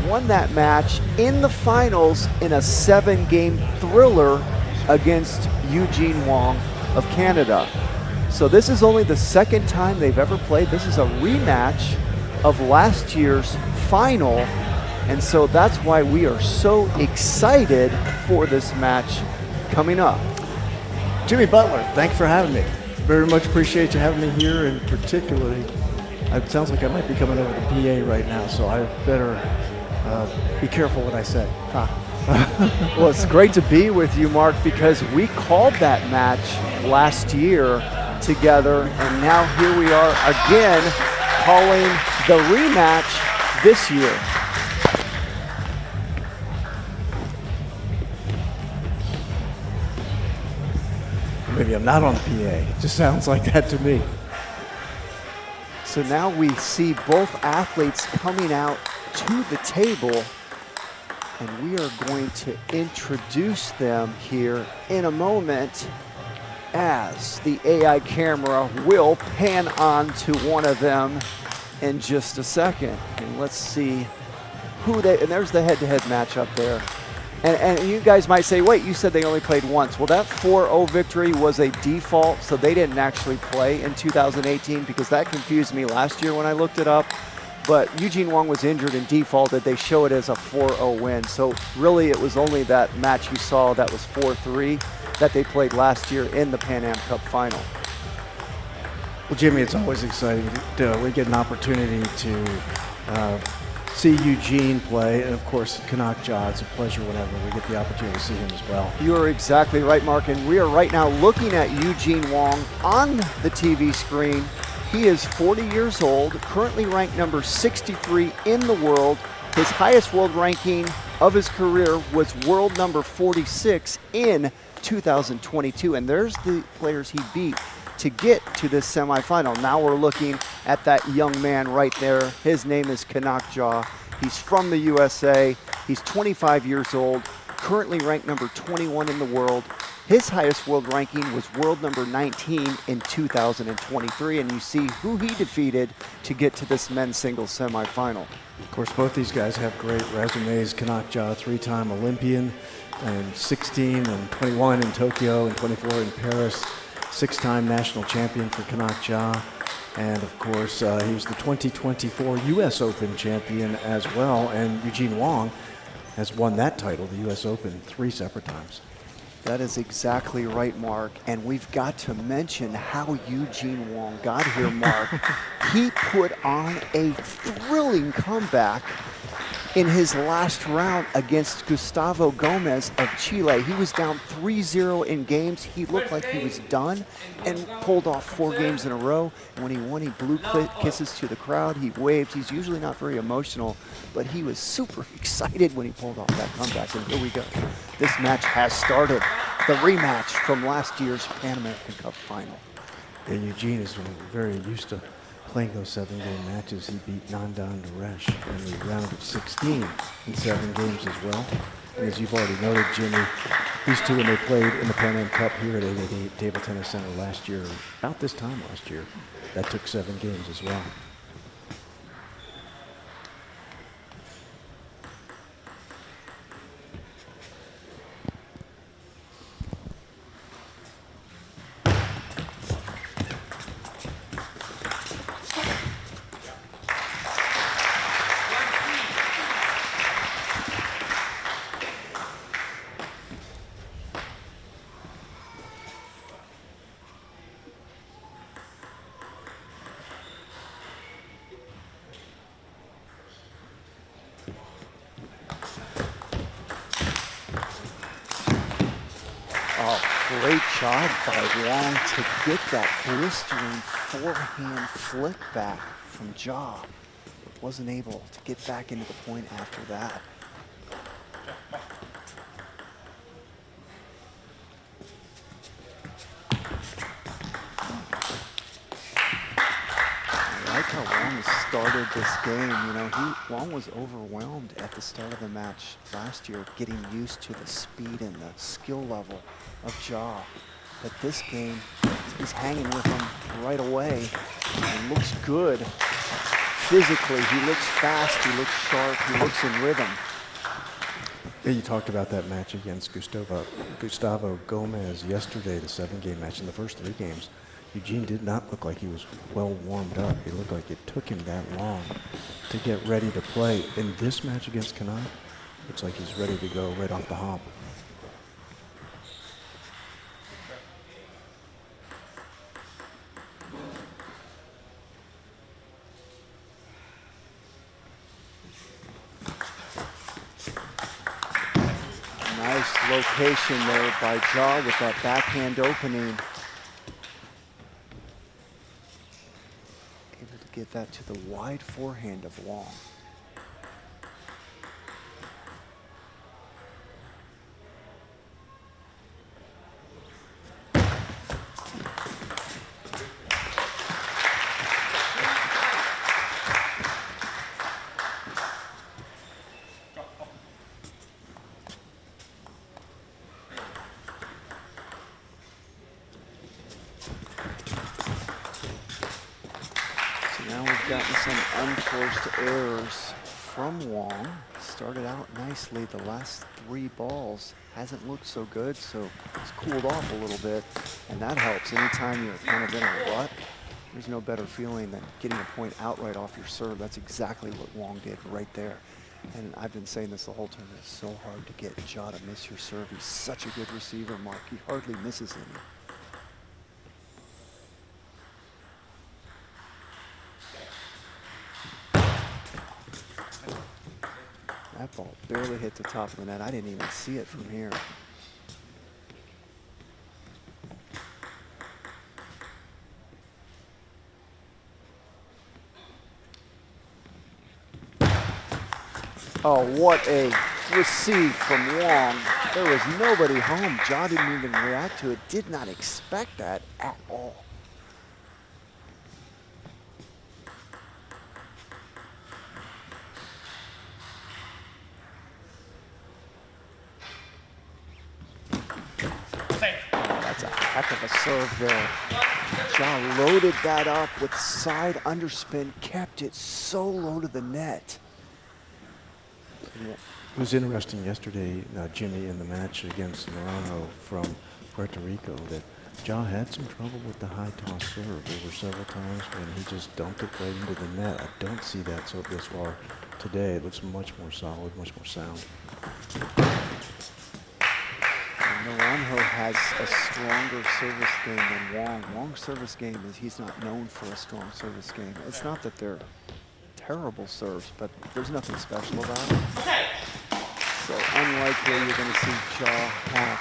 Won that match in the finals in a 7-game thriller against Eugene Wong of Canada. So this is only the second time they've ever played. This is a rematch of last year's final, and so that's why we are so excited for this match coming up. Jimmy Butler, thanks for having me. Very much appreciate you having me here, and particularly, it sounds like I might be coming over the PA right now, so I better be careful what I say. Well, it's great to be with you, Mark, because we called that match last year together, and now here we are again calling the rematch this year. Maybe I'm not on the PA. It just sounds like that to me. So now we see both athletes coming out to the table, and we are going to introduce them here in a moment as the AI camera will pan on to one of them in just a second. And let's see who they, and there's the head-to-head matchup there. And you guys might say, wait, you said they only played once. Well, that 4-0 victory was a default, so they didn't actually play in 2018 because that confused me last year when I looked it up. But Eugene Wong was injured and defaulted. They show it as a 4-0 win. So really it was only that match you saw that was 4-3 that they played last year in the Pan Am Cup final. Well, Jimmy, it's always exciting. We get an opportunity to see Eugene play, and of course, Kanak Ja. It's a pleasure whenever we get the opportunity to see him as well. You are exactly right, Mark, and we are right now looking at Eugene Wong on the TV screen. He is 40 years old, currently ranked number 63 in the world. His highest world ranking of his career was world number 46 in 2022, and there's the players he beat to get to this semifinal. Now we're looking at that young man right there. His name is Kanak Ja. He's from the USA. He's 25 years old, currently ranked number 21 in the world. His highest world ranking was world number 19 in 2023, and you see who he defeated to get to this men's singles semifinal. Of course, both these guys have great resumes. Kanak Ja, 3-time Olympian, and 16 and 21 in Tokyo and 24 in Paris. 6-time national champion for Kanak Ja. And of course, he was the 2024 US Open champion as well. And Eugene Wong has won that title, the US Open, 3 separate times. That is exactly right, Mark. And we've got to mention how Eugene Wong got here, Mark. He put on a thrilling comeback in his last round against Gustavo Gomez of Chile. He was down 3-0 in games. He looked like he was done and pulled off 4 games in a row. And when he won, he blew kisses to the crowd. He waved. He's usually not very emotional, but he was super excited when he pulled off that comeback. And here we go. This match has started. The rematch from last year's Pan American Cup final. And Eugene is very used to playing those 7-game matches. He beat Nandan Naresh in the round of 16 in 7 games as well. And as you've already noted, Jimmy, these two, when they played in the Pan Am Cup here at 888 Table Tennis Center last year, about this time last year, that took 7 games as well. Great job by Wong to get that blistering forehand flick back from Ja. Wasn't able to get back into the point after that. I like how Wong started this game. You know, Wong was overwhelmed at the start of the match last year, getting used to the speed and the skill level of Ja. But this game, he's hanging with him right away. He looks good. Physically, he looks fast, he looks sharp, he looks in rhythm. Yeah, you talked about that match against Gustavo Gomez yesterday, the 7-game match. In the first 3 games, Eugene did not look like he was well warmed up. He looked like it took him that long to get ready to play. In this match against Kanai, looks like he's ready to go right off the hop. Nice location there by Ja with that backhand opening. Able to get that to the wide forehand of Wong. Now we've gotten some unforced errors from Wong. Started out nicely. The last 3 balls hasn't looked so good, so it's cooled off a little bit, and that helps. Anytime you're kind of in a rut, there's no better feeling than getting a point outright off your serve. That's exactly what Wong did right there. And I've been saying this the whole time. It's so hard to get Ja to miss your serve. He's such a good receiver, Mark. He hardly misses any. That ball barely hit the top of the net. I didn't even see it from here. Oh, what a receive from Wong. There was nobody home. Ja didn't even react to it. Did not expect that at all. That's a heck of a serve there. Ja loaded that up with side underspin, kept it so low to the net. It was interesting yesterday, Jimmy, in the match against Naranjo from Puerto Rico, that Ja had some trouble with the high toss serve. There were several times when he just dumped it right into the net. I don't see that so this far today. It looks much more solid, much more sound. Naranjo has a stronger service game than Wong. Wong's service game is he's not known for a strong service game. It's not that they're terrible serves, but there's nothing special about it. So unlikely you're going to see Ja have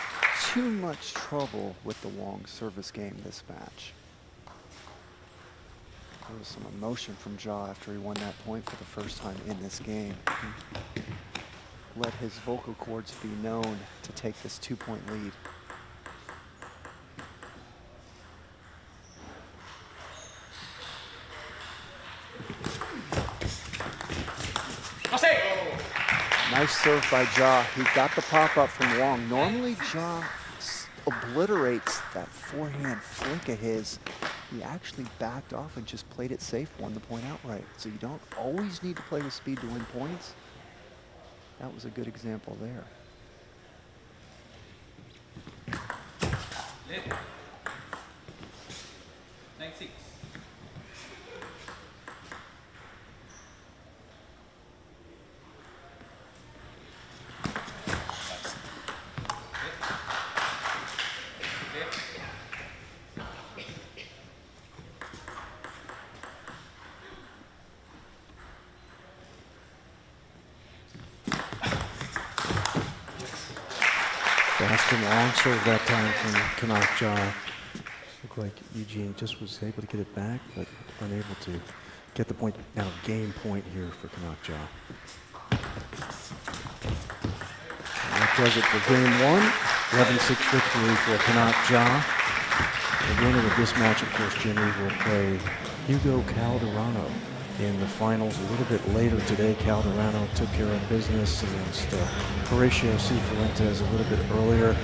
too much trouble with the Wong service game this match. There was some emotion from Ja after he won that point for the first time in this game. Let his vocal cords be known to take this 2-point lead. Nice serve by Ja. He got the pop-up from Wong. Normally, Ja obliterates that forehand flick of his. He actually backed off and just played it safe, won the point outright. So you don't always need to play with speed to win points. That was a good example there. Fast and long serve that time from Kanakja. Looked like Eugene just was able to get it back, but unable to get the point. Now game point here for Kanakja. And that does it for game one. 11-6 victory for Kanakja. The winner of this match, of course, Jimmy, will play Hugo Calderano in the finals a little bit later today. Calderano took care of business against Horacio Cifuentes a little bit earlier.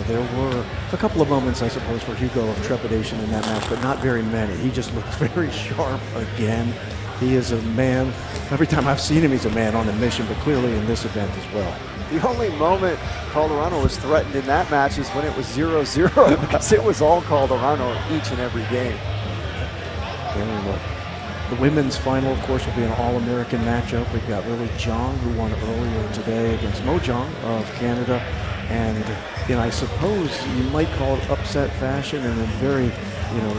There were a couple of moments, I suppose, for Hugo of trepidation in that match, but not very many. He just looked very sharp again. He is a man. Every time I've seen him, he's a man on a mission, but clearly in this event as well. The only moment Calderano was threatened in that match is when it was 0-0 because it was all Calderano each and every game. The women's final, of course, will be an All-American matchup. We've got Lily Zhang, who won earlier today against Mo Zhang of Canada. And in, I suppose you might call it upset fashion, and in very,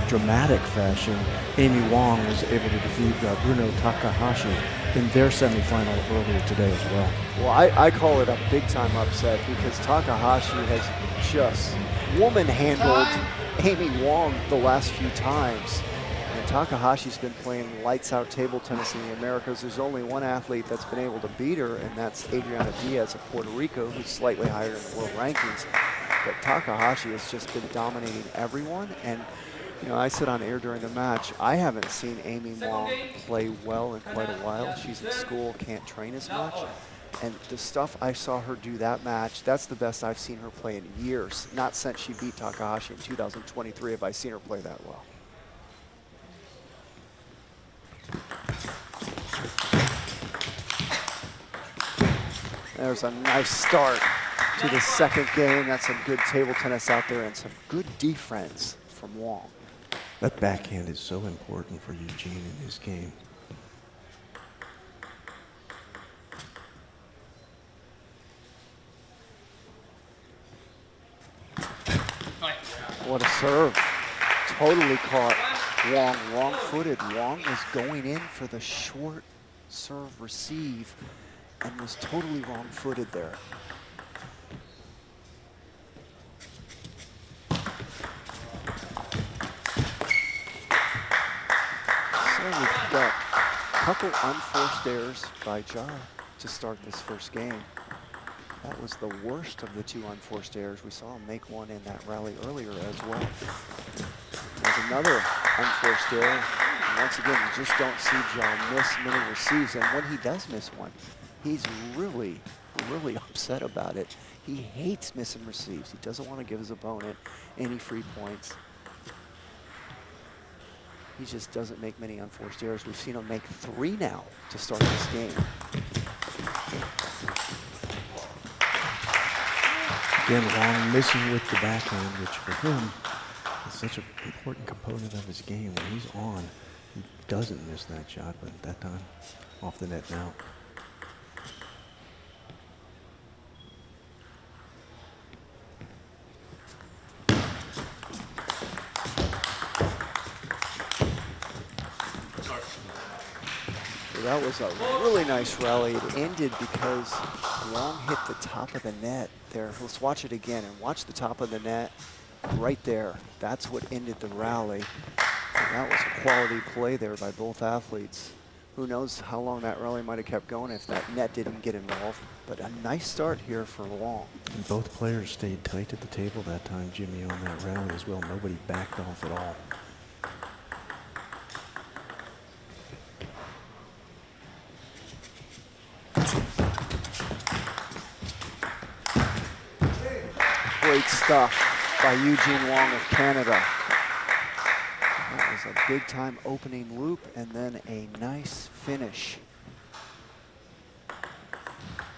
dramatic fashion, Amy Wong was able to defeat Bruno Takahashi in their semifinal earlier today as well. Well, I call it a big-time upset because Takahashi has just woman-handled Amy Wong the last few times. And Takahashi's been playing lights-out table tennis in the Americas. There's only one athlete that's been able to beat her, and that's Adriana Diaz of Puerto Rico, who's slightly higher in the world rankings. But Takahashi has just been dominating everyone. And, I said on air during the match, I haven't seen Amy Wong play well in quite a while. She's in school, can't train as much. And the stuff I saw her do that match, that's the best I've seen her play in years. Not since she beat Takahashi in 2023 have I seen her play that well. There's a nice start to the second game. That's some good table tennis out there and some good defense from Wong. That backhand is so important for Eugene in his game. What a serve. Totally caught Wong wrong-footed. Wong was going in for the short serve receive and was totally wrong-footed there. So we've got a couple unforced errors by Ja to start this first game. That was the worst of the two unforced errors. We saw him make one in that rally earlier as well. There's another unforced error. And once again, you just don't see Ja miss many receives. And when he does miss one, he's really, really upset about it. He hates missing receives. He doesn't want to give his opponent any free points. He just doesn't make many unforced errors. We've seen him make 3 now to start this game. Again, Wong missing with the backhand, which for him is such an important component of his game. When he's on, he doesn't miss that shot, but that time, off the net now. So that was a really nice rally. It ended because Wong hit the top of the net there. Let's watch it again and watch the top of the net right there. That's what ended the rally. And that was quality play there by both athletes. Who knows how long that rally might have kept going if that net didn't get involved. But a nice start here for Wong. And both players stayed tight at the table that time, Jimmy, on that rally as well. Nobody backed off at all. Great stuff by Eugene Wong of Canada. That was a big time opening loop and then a nice finish.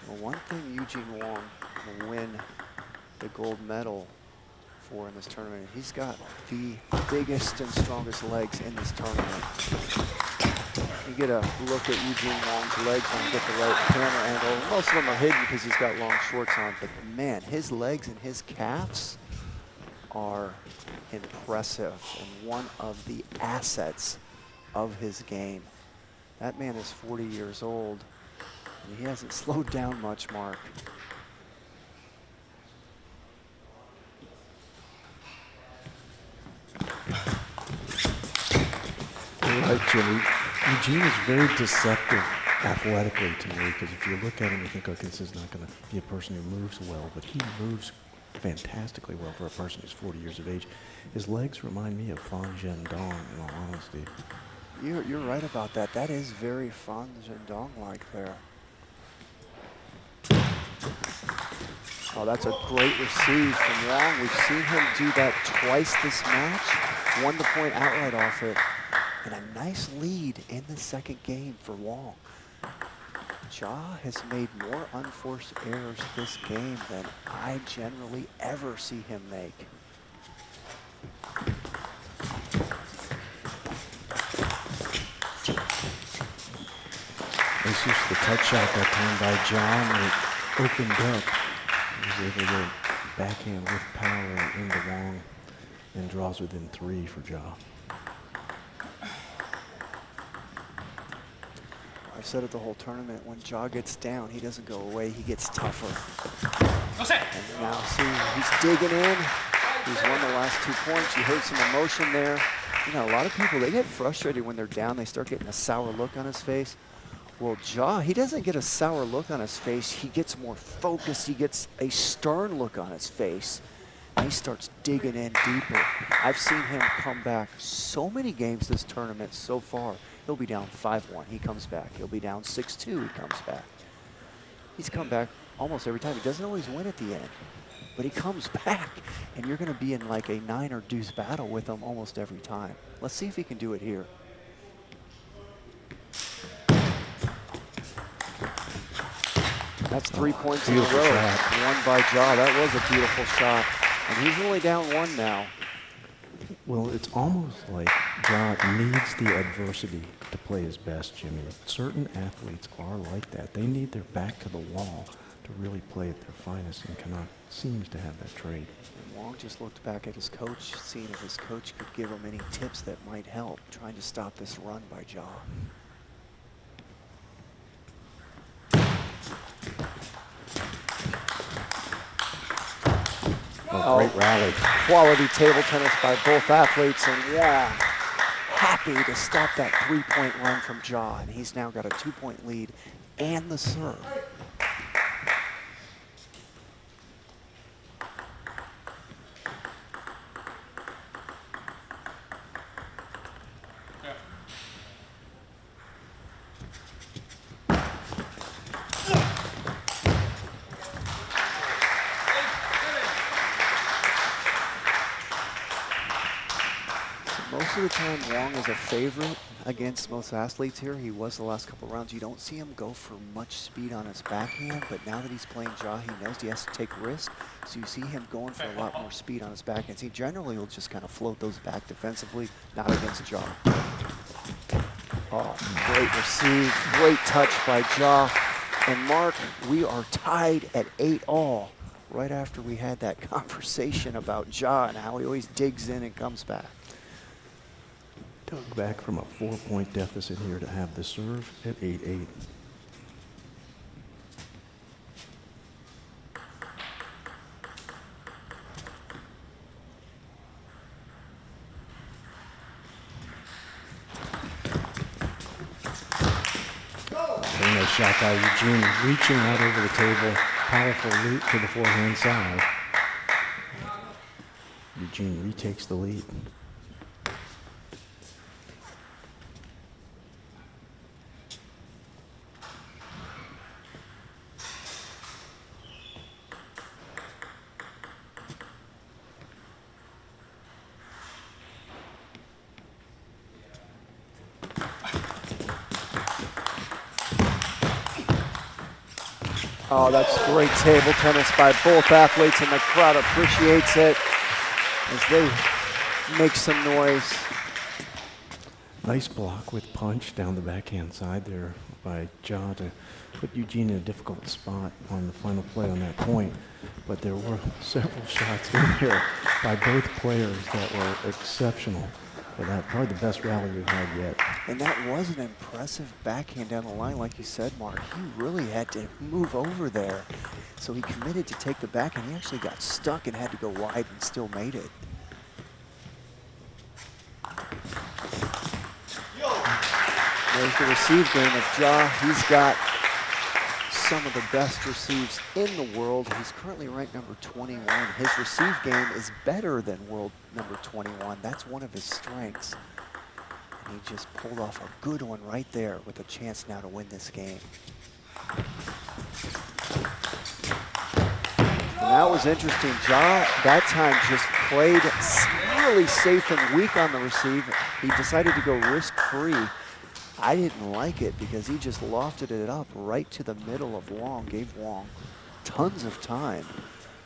Well, one thing Eugene Wong will win the gold medal for in this tournament, he's got the biggest and strongest legs in this tournament. You get a look at Eugene Wong's legs when you get the right camera angle. Most of them are hidden because he's got long shorts on, but man, his legs and his calves are impressive and one of the assets of his game. That man is 40 years old and he hasn't slowed down much, Mark. You're right, Jimmy. Eugene is very deceptive athletically to me because if you look at him, you think, okay, this is not going to be a person who moves well, but he moves fantastically well for a person who's 40 years of age. His legs remind me of Fan Zhendong, in all honesty. You're right about that. That is very Fan Zhendong-like there. Oh, that's a great receive from Wong. We've seen him do that twice this match. Won the point outright off it. And a nice lead in the second game for Wong. Ja has made more unforced errors this game than I generally ever see him make. It's just the touch shot that time by John that opened up. He was able to backhand with power into Wong and draws within 3 for Ja. I've said it the whole tournament, when Ja gets down, he doesn't go away, he gets tougher. And now see, he's digging in. He's won the last 2 points. You heard some emotion there. You know, a lot of people, they get frustrated when they're down. They start getting a sour look on his face. Well, Ja, he doesn't get a sour look on his face. He gets more focused. He gets a stern look on his face. And he starts digging in deeper. I've seen him come back so many games this tournament so far. He'll be down 5-1, he comes back. He'll be down 6-2, he comes back. He's come back almost every time. He doesn't always win at the end, but he comes back, and you're gonna be in like a 9 or deuce battle with him almost every time. Let's see if he can do it here. That's 3 points in a row. Won by Ja. That was a beautiful shot. And he's only down 1 now. Well, it's almost like Ja needs the adversity to play his best, Jimmy. Certain athletes are like that. They need their back to the wall to really play at their finest, and Canuck seems to have that trait. And Wong just looked back at his coach, seeing if his coach could give him any tips that might help, trying to stop this run by Ja. Oh, great rally. Quality table tennis by both athletes, and Wong happy to stop that 3-point run from Ja, and he's now got a 2-point lead and the serve. Most of the time, Wong is a favorite against most athletes here. He was the last couple rounds. You don't see him go for much speed on his backhand, but now that he's playing Ja, he knows he has to take risks. So you see him going for a lot more speed on his backhand. He generally will just kind of float those back defensively, not against Ja. Oh, great receive, great touch by Ja. And Mark, we are tied at 8-all right after we had that conversation about Ja and how he always digs in and comes back. Dug back from a 4-point deficit here to have the serve at 8-8. Very nice shot by Eugene, reaching out over the table, powerful loop to the forehand side. Eugene retakes the lead. Oh, that's great table tennis by both athletes, and the crowd appreciates it as they make some noise. Nice block with punch down the backhand side there by Ja to put Eugene in a difficult spot on the final play on that point. But there were several shots in there by both players that were exceptional for that. Probably the best rally we've had yet. And that was an impressive backhand down the line, like you said, Mark. He really had to move over there. So he committed to take the backhand. He actually got stuck and had to go wide and still made it. There's the receive game of Ja. He's got some of the best receives in the world. He's currently ranked number 21. His receive game is better than world number 21. That's one of his strengths. And he just pulled off a good one right there with a chance now to win this game. And that was interesting. Ja, that time, just played really safe and weak on the receive. He decided to go risk-free. I didn't like it because he just lofted it up right to the middle of Wong, gave Wong tons of time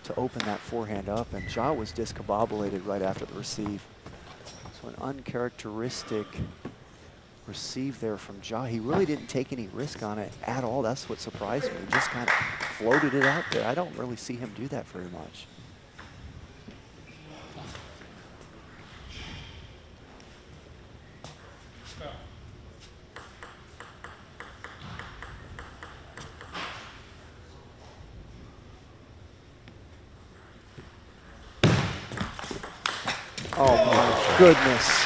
to open that forehand up, and Ja was discombobulated right after the receive. So an uncharacteristic receive there from Ja. He really didn't take any risk on it at all. That's what surprised me. He just kind of floated it out there. I don't really see him do that very much. Oh my goodness.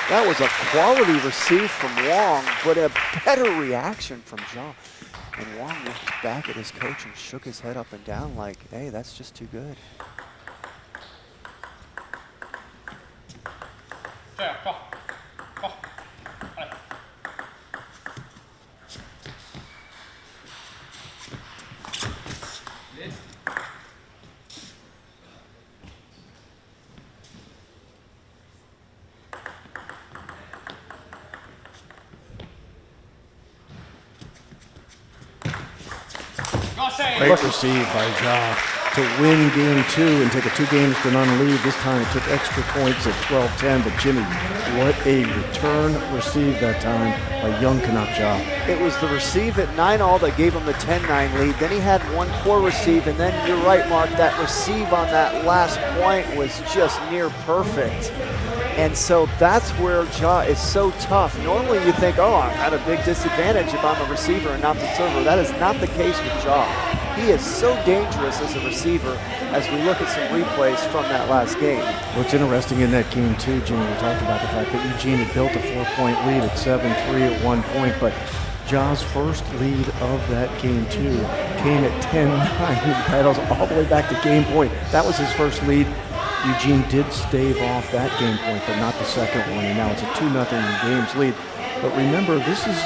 That was a quality receive from Wong, but a better reaction from Ja. And Wong looked back at his coach and shook his head up and down like, hey, that's just too good. Great receive by Ja to win game 2 and take a 2-games-to-none lead. This time it took extra points at 12-10, but Jimmy, what a return receive that time by young Canuck Ja. It was the receive at 9-all that gave him the 10-9 lead. Then he had one poor receive, and then you're right, Mark, that receive on that last point was just near perfect. And so that's where Ja is so tough. Normally you think, oh, I'm at a big disadvantage if I'm a receiver and not the server. That is not the case with Ja. He is so dangerous as a receiver as we look at some replays from that last game. What's interesting in that game too, Jimmy, we talked about the fact that Eugene had built a 4-point lead at 7-3 at one point, but Ja's first lead of that game 2 came at 10-9. He pedals all the way back to game point. That was his first lead. Eugene did stave off that game point, but not the second one, and now it's a 2-0 games lead. But remember, this is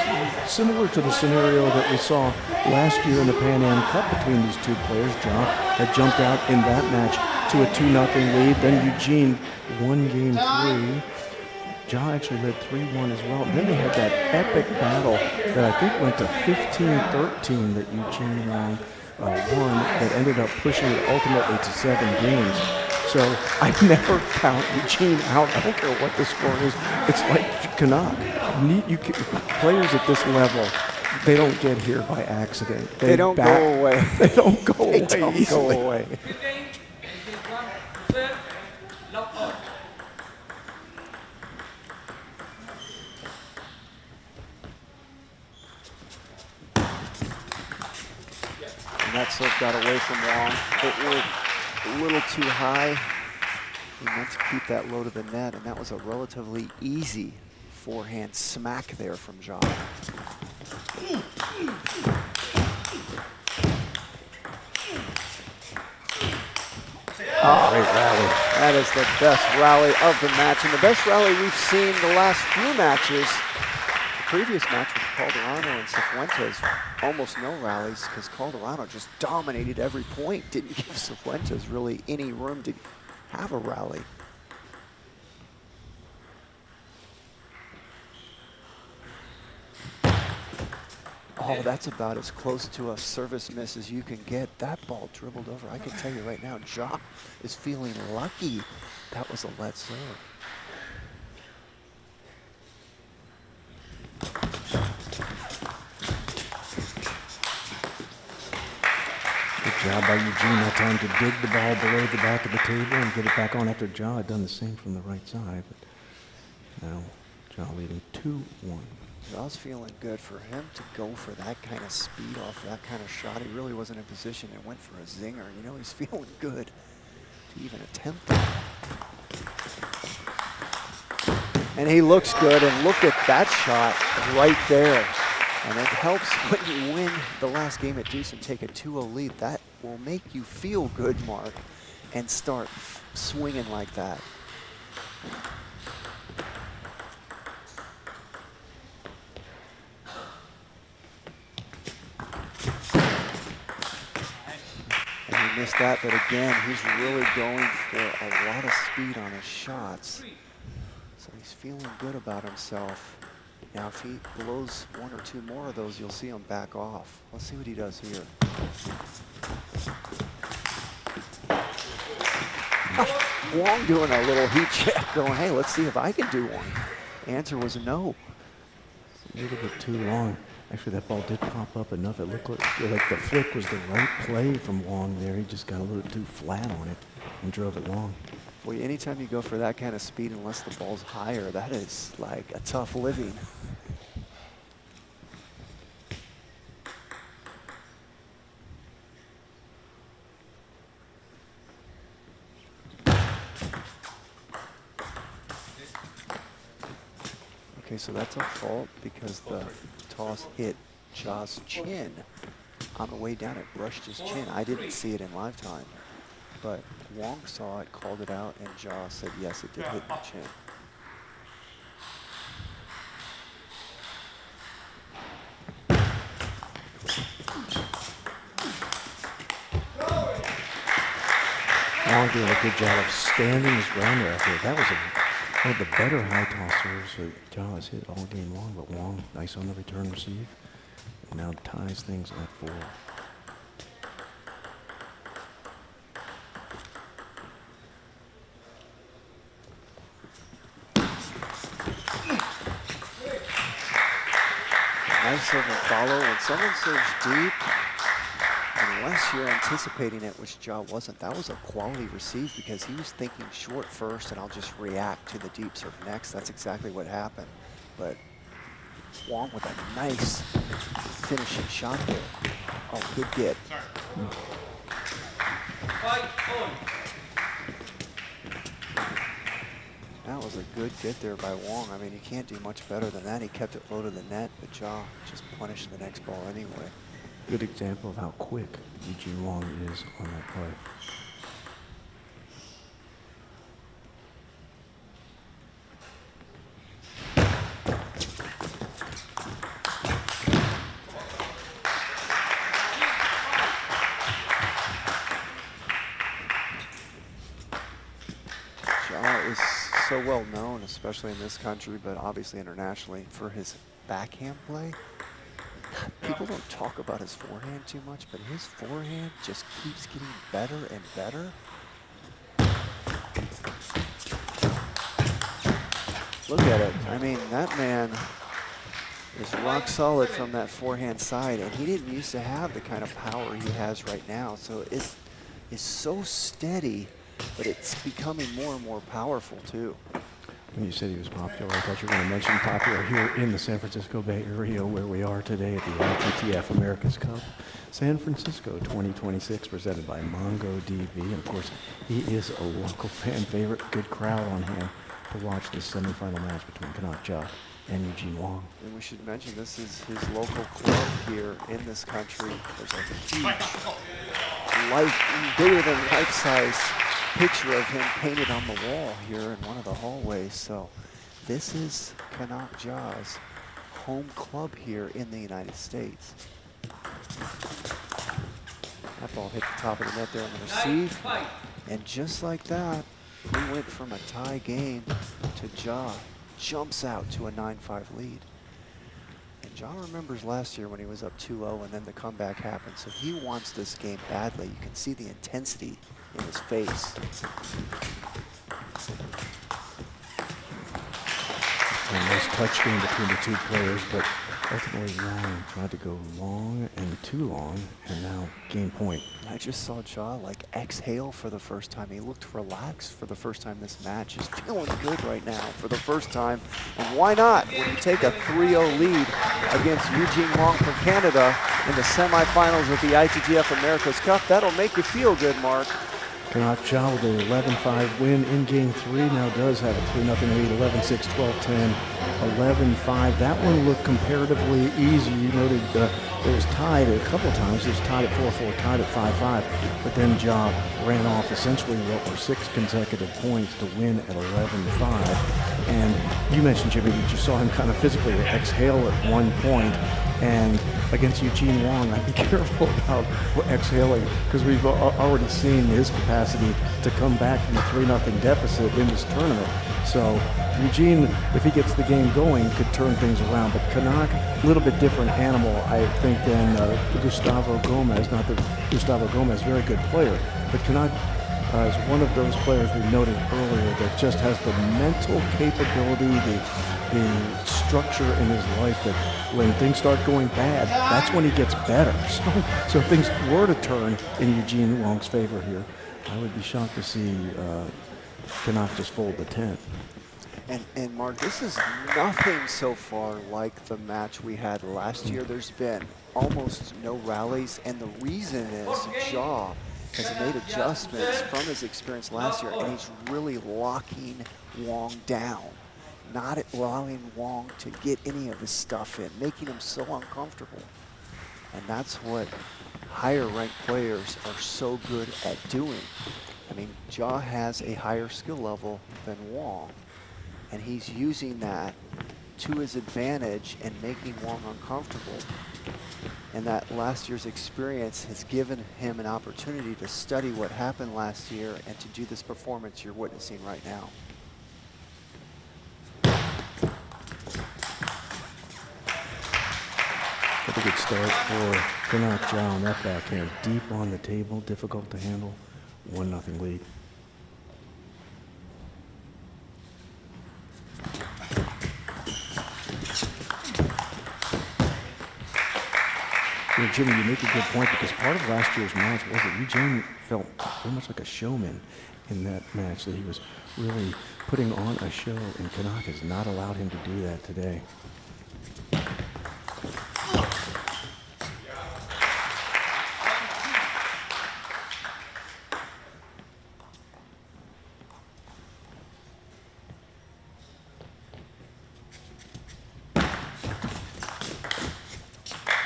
similar to the scenario that we saw last year in the Pan Am Cup between these two players. Ja had jumped out in that match to a 2-0 lead. Then Eugene won game 3. Ja actually led 3-1 as well. And then they had that epic battle that I think went to 15-13 that Eugene won that ended up pushing it ultimately to 7 games. So I never count Eugene out. I don't care what the score is. It's like Canuck. Players at this level, they don't get here by accident. They don't go away. They don't go away. They don't easily. go away. And that serve got away from Wong. It went a little too high. He meant to keep that low to the net, and that was a relatively easy forehand smack there from Ja. Oh, great rally. That is the best rally of the match, and the best rally we've seen the last few matches. The previous match with Calderano and Cifuentes, almost no rallies because Calderano just dominated every point, didn't give Cifuentes really any room to have a rally. Oh, that's about as close to a service miss as you can get. That ball dribbled over. I can tell you right now, Ja is feeling lucky that was a let serve. Good job by Eugene that time to dig the ball below the back of the table and get it back on after Ja had done the same from the right side. But now Ja leading 2-1. Ja's feeling good. For him to go for that kind of speed off that kind of shot. He really wasn't in position and went for a zinger. You know, he's feeling good to even attempt that. And he looks good, and look at that shot right there. And it helps when you win the last game at Deuce and take a 2-0 lead. That will make you feel good, Mark, and start swinging like that. And he missed that, but again, he's really going for a lot of speed on his shots. So he's feeling good about himself. Now, if he blows 1 or 2 more of those, you'll see him back off. Let's see what he does here. Wong doing a little heat check, going, hey, let's see if I can do one. The answer was no. It's a little bit too long. Actually, that ball did pop up enough. It looked like the flick was the right play from Wong there. He just got a little too flat on it and drove it long. Boy, anytime you go for that kind of speed, unless the ball's higher, that is like a tough living. Okay, so that's a fault because the toss hit Ja's chin. On the way down, it brushed his chin. I didn't see it in live time, but Wong saw it, called it out, and Ja said, yes, it did hit the chin. Wong doing a good job of standing his ground there. That was one of the better high toss serves that Ja has hit all game long, but Wong, nice on the return receive, and now ties things at 4. Nice serve and follow. When someone serves deep, unless you're anticipating it, which Ja wasn't, that was a quality receive because he was thinking short first and I'll just react to the deep serve next. That's exactly what happened. But Wong with a nice finishing shot there. Oh, good get. That was a good get there by Wong. I mean, you can't do much better than that. He kept it low to the net, but Ja just punished the next ball anyway. Good example of how quick Eugene Wong is on that play. Ja is so well known, especially in this country, but obviously internationally, for his backhand play. People don't talk about his forehand too much, but his forehand just keeps getting better and better. Look at it. I mean, that man is rock solid from that forehand side, and he didn't used to have the kind of power he has right now. So it is so steady, but it's becoming more and more powerful too. When you said he was popular, I thought you were going to mention popular here in the San Francisco Bay Area, where we are today at the ITTF America's Cup San Francisco 2026, presented by MongoDB. And of course, he is a local fan favorite. Good crowd on hand to watch this semifinal match between Kanak Ja and Eugene Wong. And we should mention this is his local club here in this country. There's a huge, bigger than life-size picture of him painted on the wall here in one of the hallways. So this is Kanak Ja's home club here in the United States. That ball hit the top of the net there on the receive. And just like that, we went from a tie game to Ja jumps out to a 9-5 lead. And Ja remembers last year when he was up 2-0 and then the comeback happened. So he wants this game badly. You can see the intensity in his face. A nice touch game between the two players, but ultimately Wong tried to go long and too long, and now game point. I just saw Ja like exhale for the first time. He looked relaxed for the first time this match. He's feeling good right now for the first time. And why not? When you take a 3-0 lead against Eugene Wong from Canada in the semifinals of the ITTF America's Cup, that'll make you feel good, Mark. Kanat Ja with an 11-5 win in Game 3 now does have a 3-0 lead, 11-6, 12-10, 11-5. That one looked comparatively easy. You noted it was tied a couple times. It was tied at 4-4, tied at 5-5, but then Ja ran off essentially what were 6 consecutive points to win at 11-5. And you mentioned, Jimmy, that you saw him kind of physically exhale at one point, and against Eugene Wong, I'd be careful about exhaling, because we've already seen his capacity to come back from a 3-0 deficit in this tournament. So Eugene, if he gets the game going, could turn things around. But Kanak, a little bit different animal, I think, than Gustavo Gomez. Not that Gustavo Gomez, very good player, but Kanak is one of those players we noted earlier that just has the mental capability, the structure in his life that when things start going bad, that's when he gets better. So if things were to turn in Eugene Wong's favor here, I would be shocked to see Kanak just fold the tent. And Mark, this is nothing so far like the match we had last year. There's been almost no rallies, and the reason is Ja has made adjustments from his experience last year, and he's really locking Wong down, not allowing Wong to get any of his stuff in, making him so uncomfortable. And that's what higher ranked players are so good at doing. I mean, Ja has a higher skill level than Wong, and he's using that to his advantage and making Wong uncomfortable. And that last year's experience has given him an opportunity to study what happened last year and to do this performance you're witnessing right now. That's a good start for Kanak Ja on that backhand. Deep on the table, difficult to handle, 1-0 lead. Jimmy, you make a good point, because part of last year's match was that Eugene felt very much like a showman in that match, that he was really putting on a show, and Kanak has not allowed him to do that today.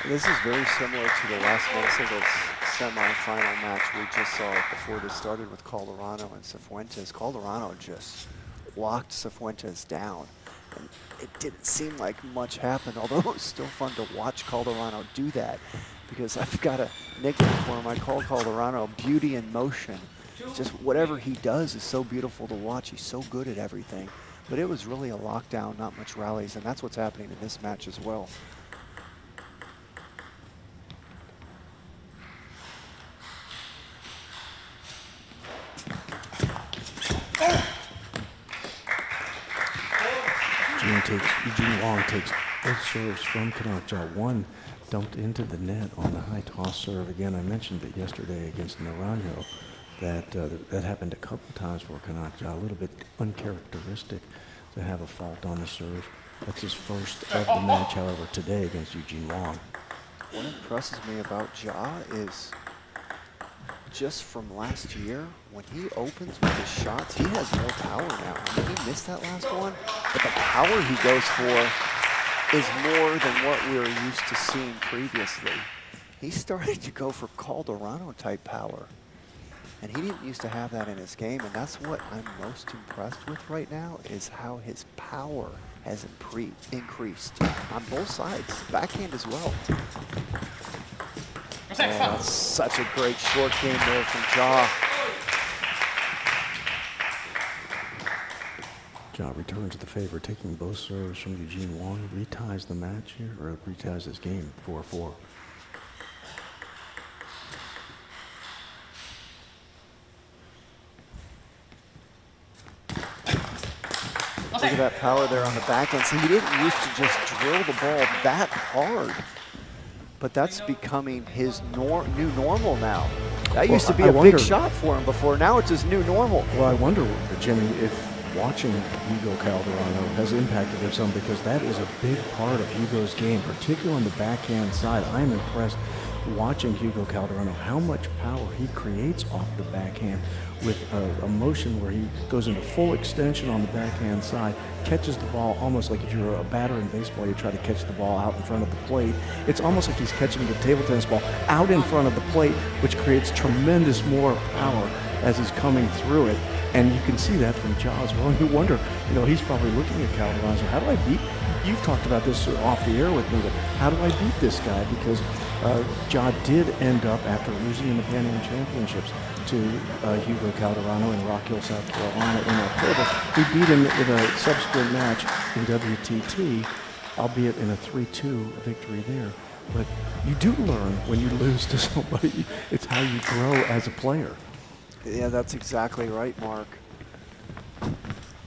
This is very similar to the last men's singles semifinal match we just saw before this started with Calderano and Cifuentes. Calderano just locked Cifuentes down, and it didn't seem like much happened, although it was still fun to watch Calderano do that, because I've got a nickname for him. I call Calderano Beauty in Motion. Just whatever he does is so beautiful to watch. He's so good at everything. But it was really a lockdown, not much rallies, and that's what's happening in this match as well. Eugene Wong takes both serves from Kanak Ja. One dumped into the net on the high toss serve. Again, I mentioned it yesterday against Naranjo, that that happened a couple times for Kanak Ja. A little bit uncharacteristic to have a fault on the serve. That's his first of the match, however, today against Eugene Wong. What impresses me about Ja is just from last year, when he opens with his shots, he has more power now. I mean, he missed that last one, but the power he goes for is more than what we were used to seeing previously. He's starting to go for Calderano type power, and he didn't used to have that in his game, and that's what I'm most impressed with right now, is how his power has increased on both sides, backhand as well. Oh, that's such a great short game there from Ja. Ja returns the favor, taking both serves from Eugene Wong. Reties the match here, or reties this game, 4-4. Look at that power there on the backhand. See, he didn't used to just drill the ball that hard, but that's becoming his new normal now. That used to be a big shot for him before. Now it's his new normal. Well, I wonder, Jimmy, if watching Hugo Calderano has impacted him some, because that is a big part of Hugo's game, particularly on the backhand side. I'm impressed watching Hugo Calderano, how much power he creates off the backhand with a motion where he goes into full extension on the backhand side, catches the ball almost like if you're a batter in baseball, you try to catch the ball out in front of the plate. It's almost like he's catching the table tennis ball out in front of the plate, which creates tremendous more power as he's coming through it. And you can see that from Ja as well. And you wonder, he's probably looking at Calderano, how do I beat? You've talked about this off the air with me, but how do I beat this guy? Because Ja did end up, after losing in the Pan Am Championships to Hugo Calderano in Rock Hill, South Carolina in October, he beat him in a subsequent match in WTT, albeit in a 3-2 victory there. But you do learn when you lose to somebody. It's how you grow as a player. Yeah, that's exactly right, Mark.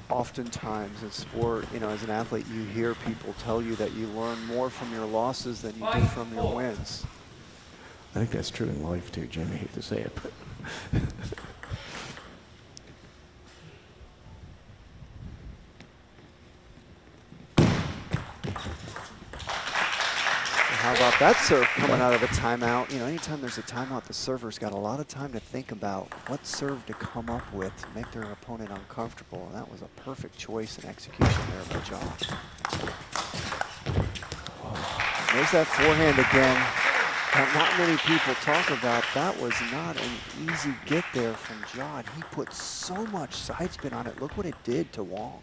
Oftentimes in sport, as an athlete, you hear people tell you that you learn more from your losses than you do from your wins. I think that's true in life too, Jimmy. I hate to say it, but How about that serve coming out of a timeout? Anytime there's a timeout, the server's got a lot of time to think about what serve to come up with to make their opponent uncomfortable. And that was a perfect choice and execution there by Ja. There's that forehand again that not many people talk about. That was not an easy get there from Ja. He put so much side spin on it. Look what it did to Wong.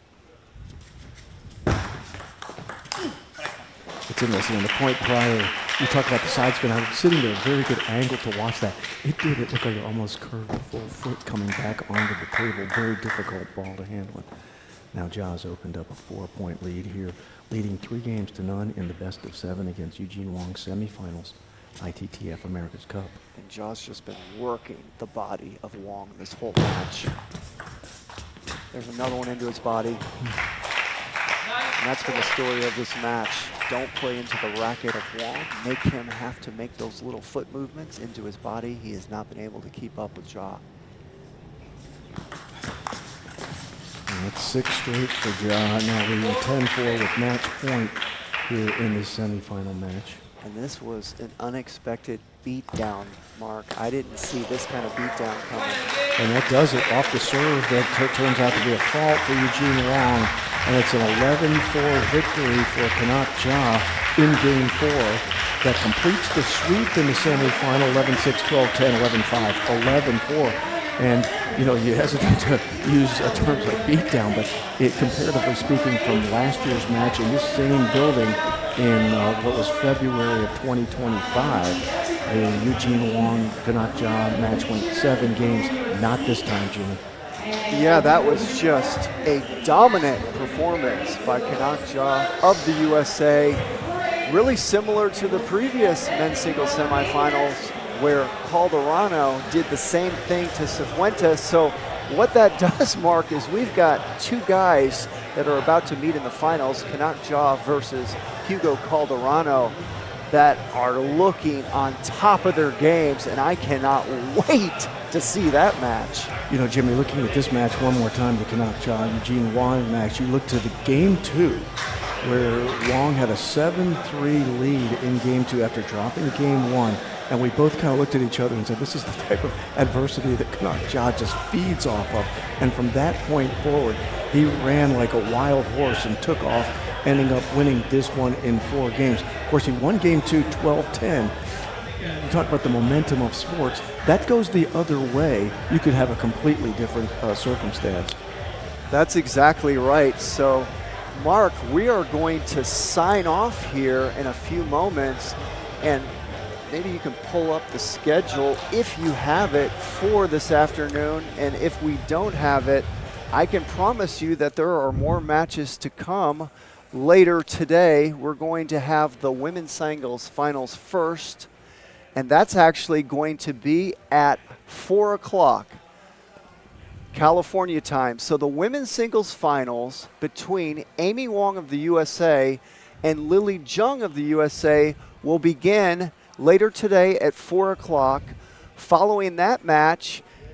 it's interesting. On the point prior, you talk about the side spin. I was sitting there, a very good angle to watch that. It looked like it almost curved a full foot coming back onto the table. Very difficult ball to handle. Now Ja's opened up a 4-point lead here, leading 3-0 in the best of 7 against Eugene Wong's semifinals, ITTF America's Cup. And Ja's just been working the body of Wong this whole match. There's another one into his body. And that's been the story of this match. Don't play into the racket of Wong. Make him have to make those little foot movements into his body. He has not been able to keep up with Ja. And that's 6 straight for Ja. Now leading 10-4 with match point here in this semifinal match. And this was an unexpected beatdown, Mark. I didn't see this kind of beatdown coming. And that does it off the serve. That turns out to be a fault for Eugene Wong. And it's an 11-4 victory for Kanak Ja in Game 4 that completes the sweep in the semifinal, 11-6, 12-10, 11-5, 11-4. And, you hesitate to use terms like beatdown, but comparatively speaking, from last year's match in this same building in what was February of 2025, a Eugene Wong Kanak Ja match went 7 games. Not this time, Jimmy. Yeah, that was just a dominant performance by Kanak Ja of the USA. Really similar to the previous men's singles semifinals where Calderano did the same thing to Cifuentes. So what that does, Mark, is we've got 2 guys that are about to meet in the finals, Kanak Ja versus Hugo Calderano, that are looking on top of their games, and I cannot wait to see that match. Jimmy, looking at this match one more time, the Kanak Ja Eugene Wong match, you look to the Game 2, where Wong had a 7-3 lead in Game 2 after dropping Game 1, and we both kind of looked at each other and said, this is the type of adversity that Kanak Ja just feeds off of. And from that point forward, he ran like a wild horse and took off, ending up winning this one in 4 games. Of course, he won Game 2, 12-10. You talk about the momentum of sports. That goes the other way. You could have a completely different circumstance. That's exactly right. So, Mark, we are going to sign off here in a few moments, and maybe you can pull up the schedule if you have it for this afternoon, and if we don't have it, I can promise you that there are more matches to come later today. We're going to have the women's singles finals first, and that's actually going to be at 4 o'clock California time. So the women's singles finals between Amy Wong of the USA and Lily Jung of the USA will begin later today at 4 o'clock. Following that match,